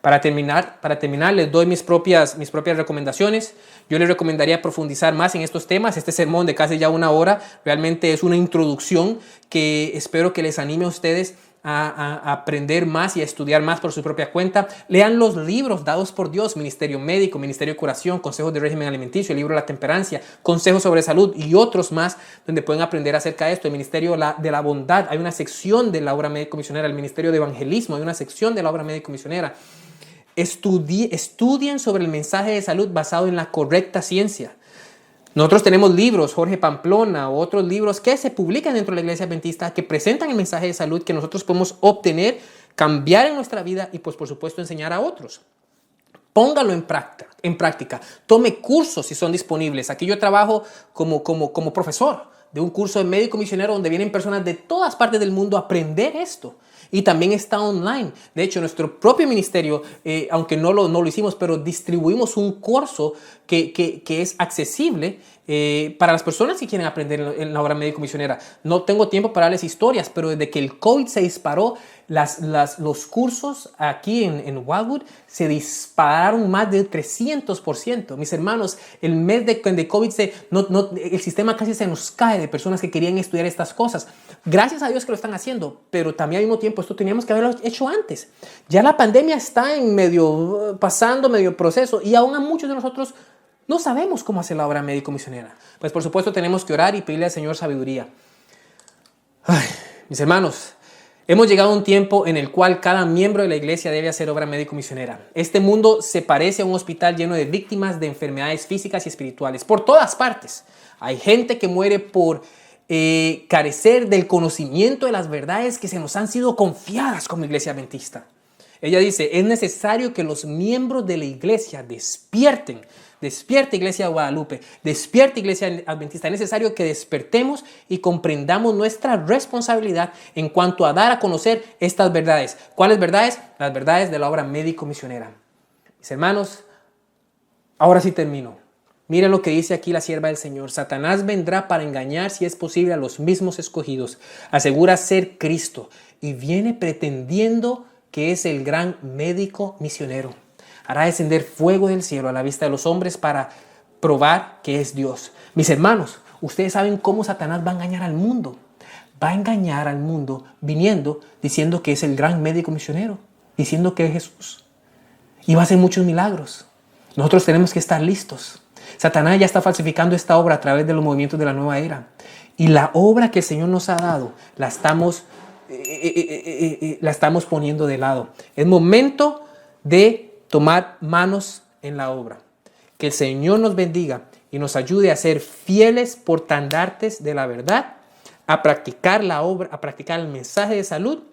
Para terminar, les doy mis propias recomendaciones. Yo les recomendaría profundizar más en estos temas. Este sermón de casi ya 1 hora realmente es una introducción que espero que les anime a ustedes a aprender más y a estudiar más por su propia cuenta. Lean los libros dados por Dios, Ministerio Médico, Ministerio de Curación, Consejos de Régimen Alimenticio, el libro de la Temperancia, Consejos sobre Salud y otros más donde pueden aprender acerca de esto. El Ministerio de la Bondad, hay una sección de la obra médico-misionera. El Ministerio de Evangelismo, hay una sección de la obra médico-misionera. Estudien sobre el mensaje de salud basado en la correcta ciencia. Nosotros tenemos libros, Jorge Pamplona o otros libros que se publican dentro de la Iglesia Adventista que presentan el mensaje de salud que nosotros podemos obtener, cambiar en nuestra vida y pues por supuesto enseñar a otros. Póngalo en práctica. Tome cursos si son disponibles. Aquí yo trabajo como profesor de un curso de médico misionero donde vienen personas de todas partes del mundo a aprender esto. Y también está online. De hecho, nuestro propio ministerio, aunque no lo hicimos, pero distribuimos un curso que es accesible para las personas que quieren aprender en la obra médico-misionera. No tengo tiempo para darles historias, pero desde que el COVID se disparó, los cursos aquí en Wildwood se dispararon más de 300%. Mis hermanos, el mes de COVID el sistema casi se nos cae de personas que querían estudiar estas cosas. Gracias a Dios que lo están haciendo, pero también al mismo tiempo esto teníamos que haberlo hecho antes. Ya la pandemia está en medio proceso y aún a muchos de nosotros no sabemos cómo hacer la obra médico-misionera. Pues por supuesto tenemos que orar y pedirle al Señor sabiduría. Ay, mis hermanos, hemos llegado a un tiempo en el cual cada miembro de la iglesia debe hacer obra médico-misionera. Este mundo se parece a un hospital lleno de víctimas de enfermedades físicas y espirituales. Por todas partes. Hay gente que muere por carecer del conocimiento de las verdades que se nos han sido confiadas como iglesia adventista. Ella dice, es necesario que los miembros de la iglesia despierten. Despierta, Iglesia de Guadalupe. Despierta, Iglesia Adventista. Es necesario que despertemos y comprendamos nuestra responsabilidad en cuanto a dar a conocer estas verdades. ¿Cuáles verdades? Las verdades de la obra médico-misionera. Mis hermanos, ahora sí termino. Miren lo que dice aquí la sierva del Señor. Satanás vendrá para engañar, si es posible, a los mismos escogidos. Asegura ser Cristo y viene pretendiendo que es el gran médico misionero. Hará descender fuego del cielo a la vista de los hombres para probar que es Dios. Mis hermanos, ustedes saben cómo Satanás va a engañar al mundo. Va a engañar al mundo viniendo, diciendo que es el gran médico misionero, diciendo que es Jesús. Y va a hacer muchos milagros. Nosotros tenemos que estar listos. Satanás ya está falsificando esta obra a través de los movimientos de la nueva era. Y la obra que el Señor nos ha dado, la estamos poniendo de lado. Es momento de tomar manos en la obra. Que el Señor nos bendiga y nos ayude a ser fieles portandartes de la verdad, a practicar la obra, a practicar el mensaje de salud,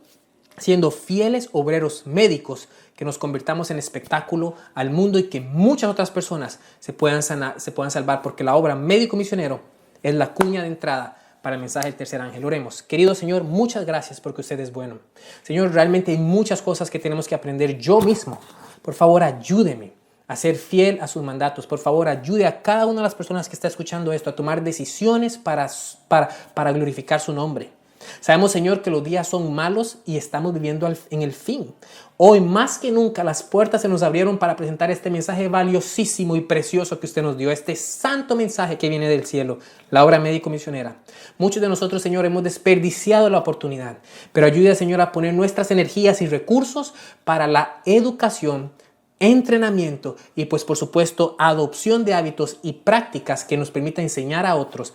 siendo fieles obreros médicos, que nos convirtamos en espectáculo al mundo y que muchas otras personas se puedan salvar, porque la obra médico misionero es la cuña de entrada para el mensaje del tercer ángel. Oremos. Querido Señor, muchas gracias porque usted es bueno. Señor, realmente hay muchas cosas que tenemos que aprender yo mismo. Por favor, ayúdeme a ser fiel a sus mandatos. Por favor, ayude a cada una de las personas que está escuchando esto a tomar decisiones para glorificar su nombre. Sabemos, Señor, que los días son malos y estamos viviendo en el fin. Hoy, más que nunca, las puertas se nos abrieron para presentar este mensaje valiosísimo y precioso que usted nos dio, este santo mensaje que viene del cielo, la obra médico-misionera. Muchos de nosotros, Señor, hemos desperdiciado la oportunidad, pero ayude, Señor, a poner nuestras energías y recursos para la educación, entrenamiento y, pues, por supuesto, adopción de hábitos y prácticas que nos permita enseñar a otros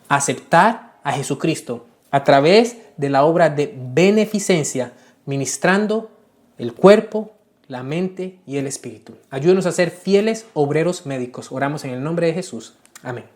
a aceptar a Jesucristo a través de la obra de beneficencia, ministrando el cuerpo, la mente y el espíritu. Ayúdenos a ser fieles obreros médicos. Oramos en el nombre de Jesús. Amén.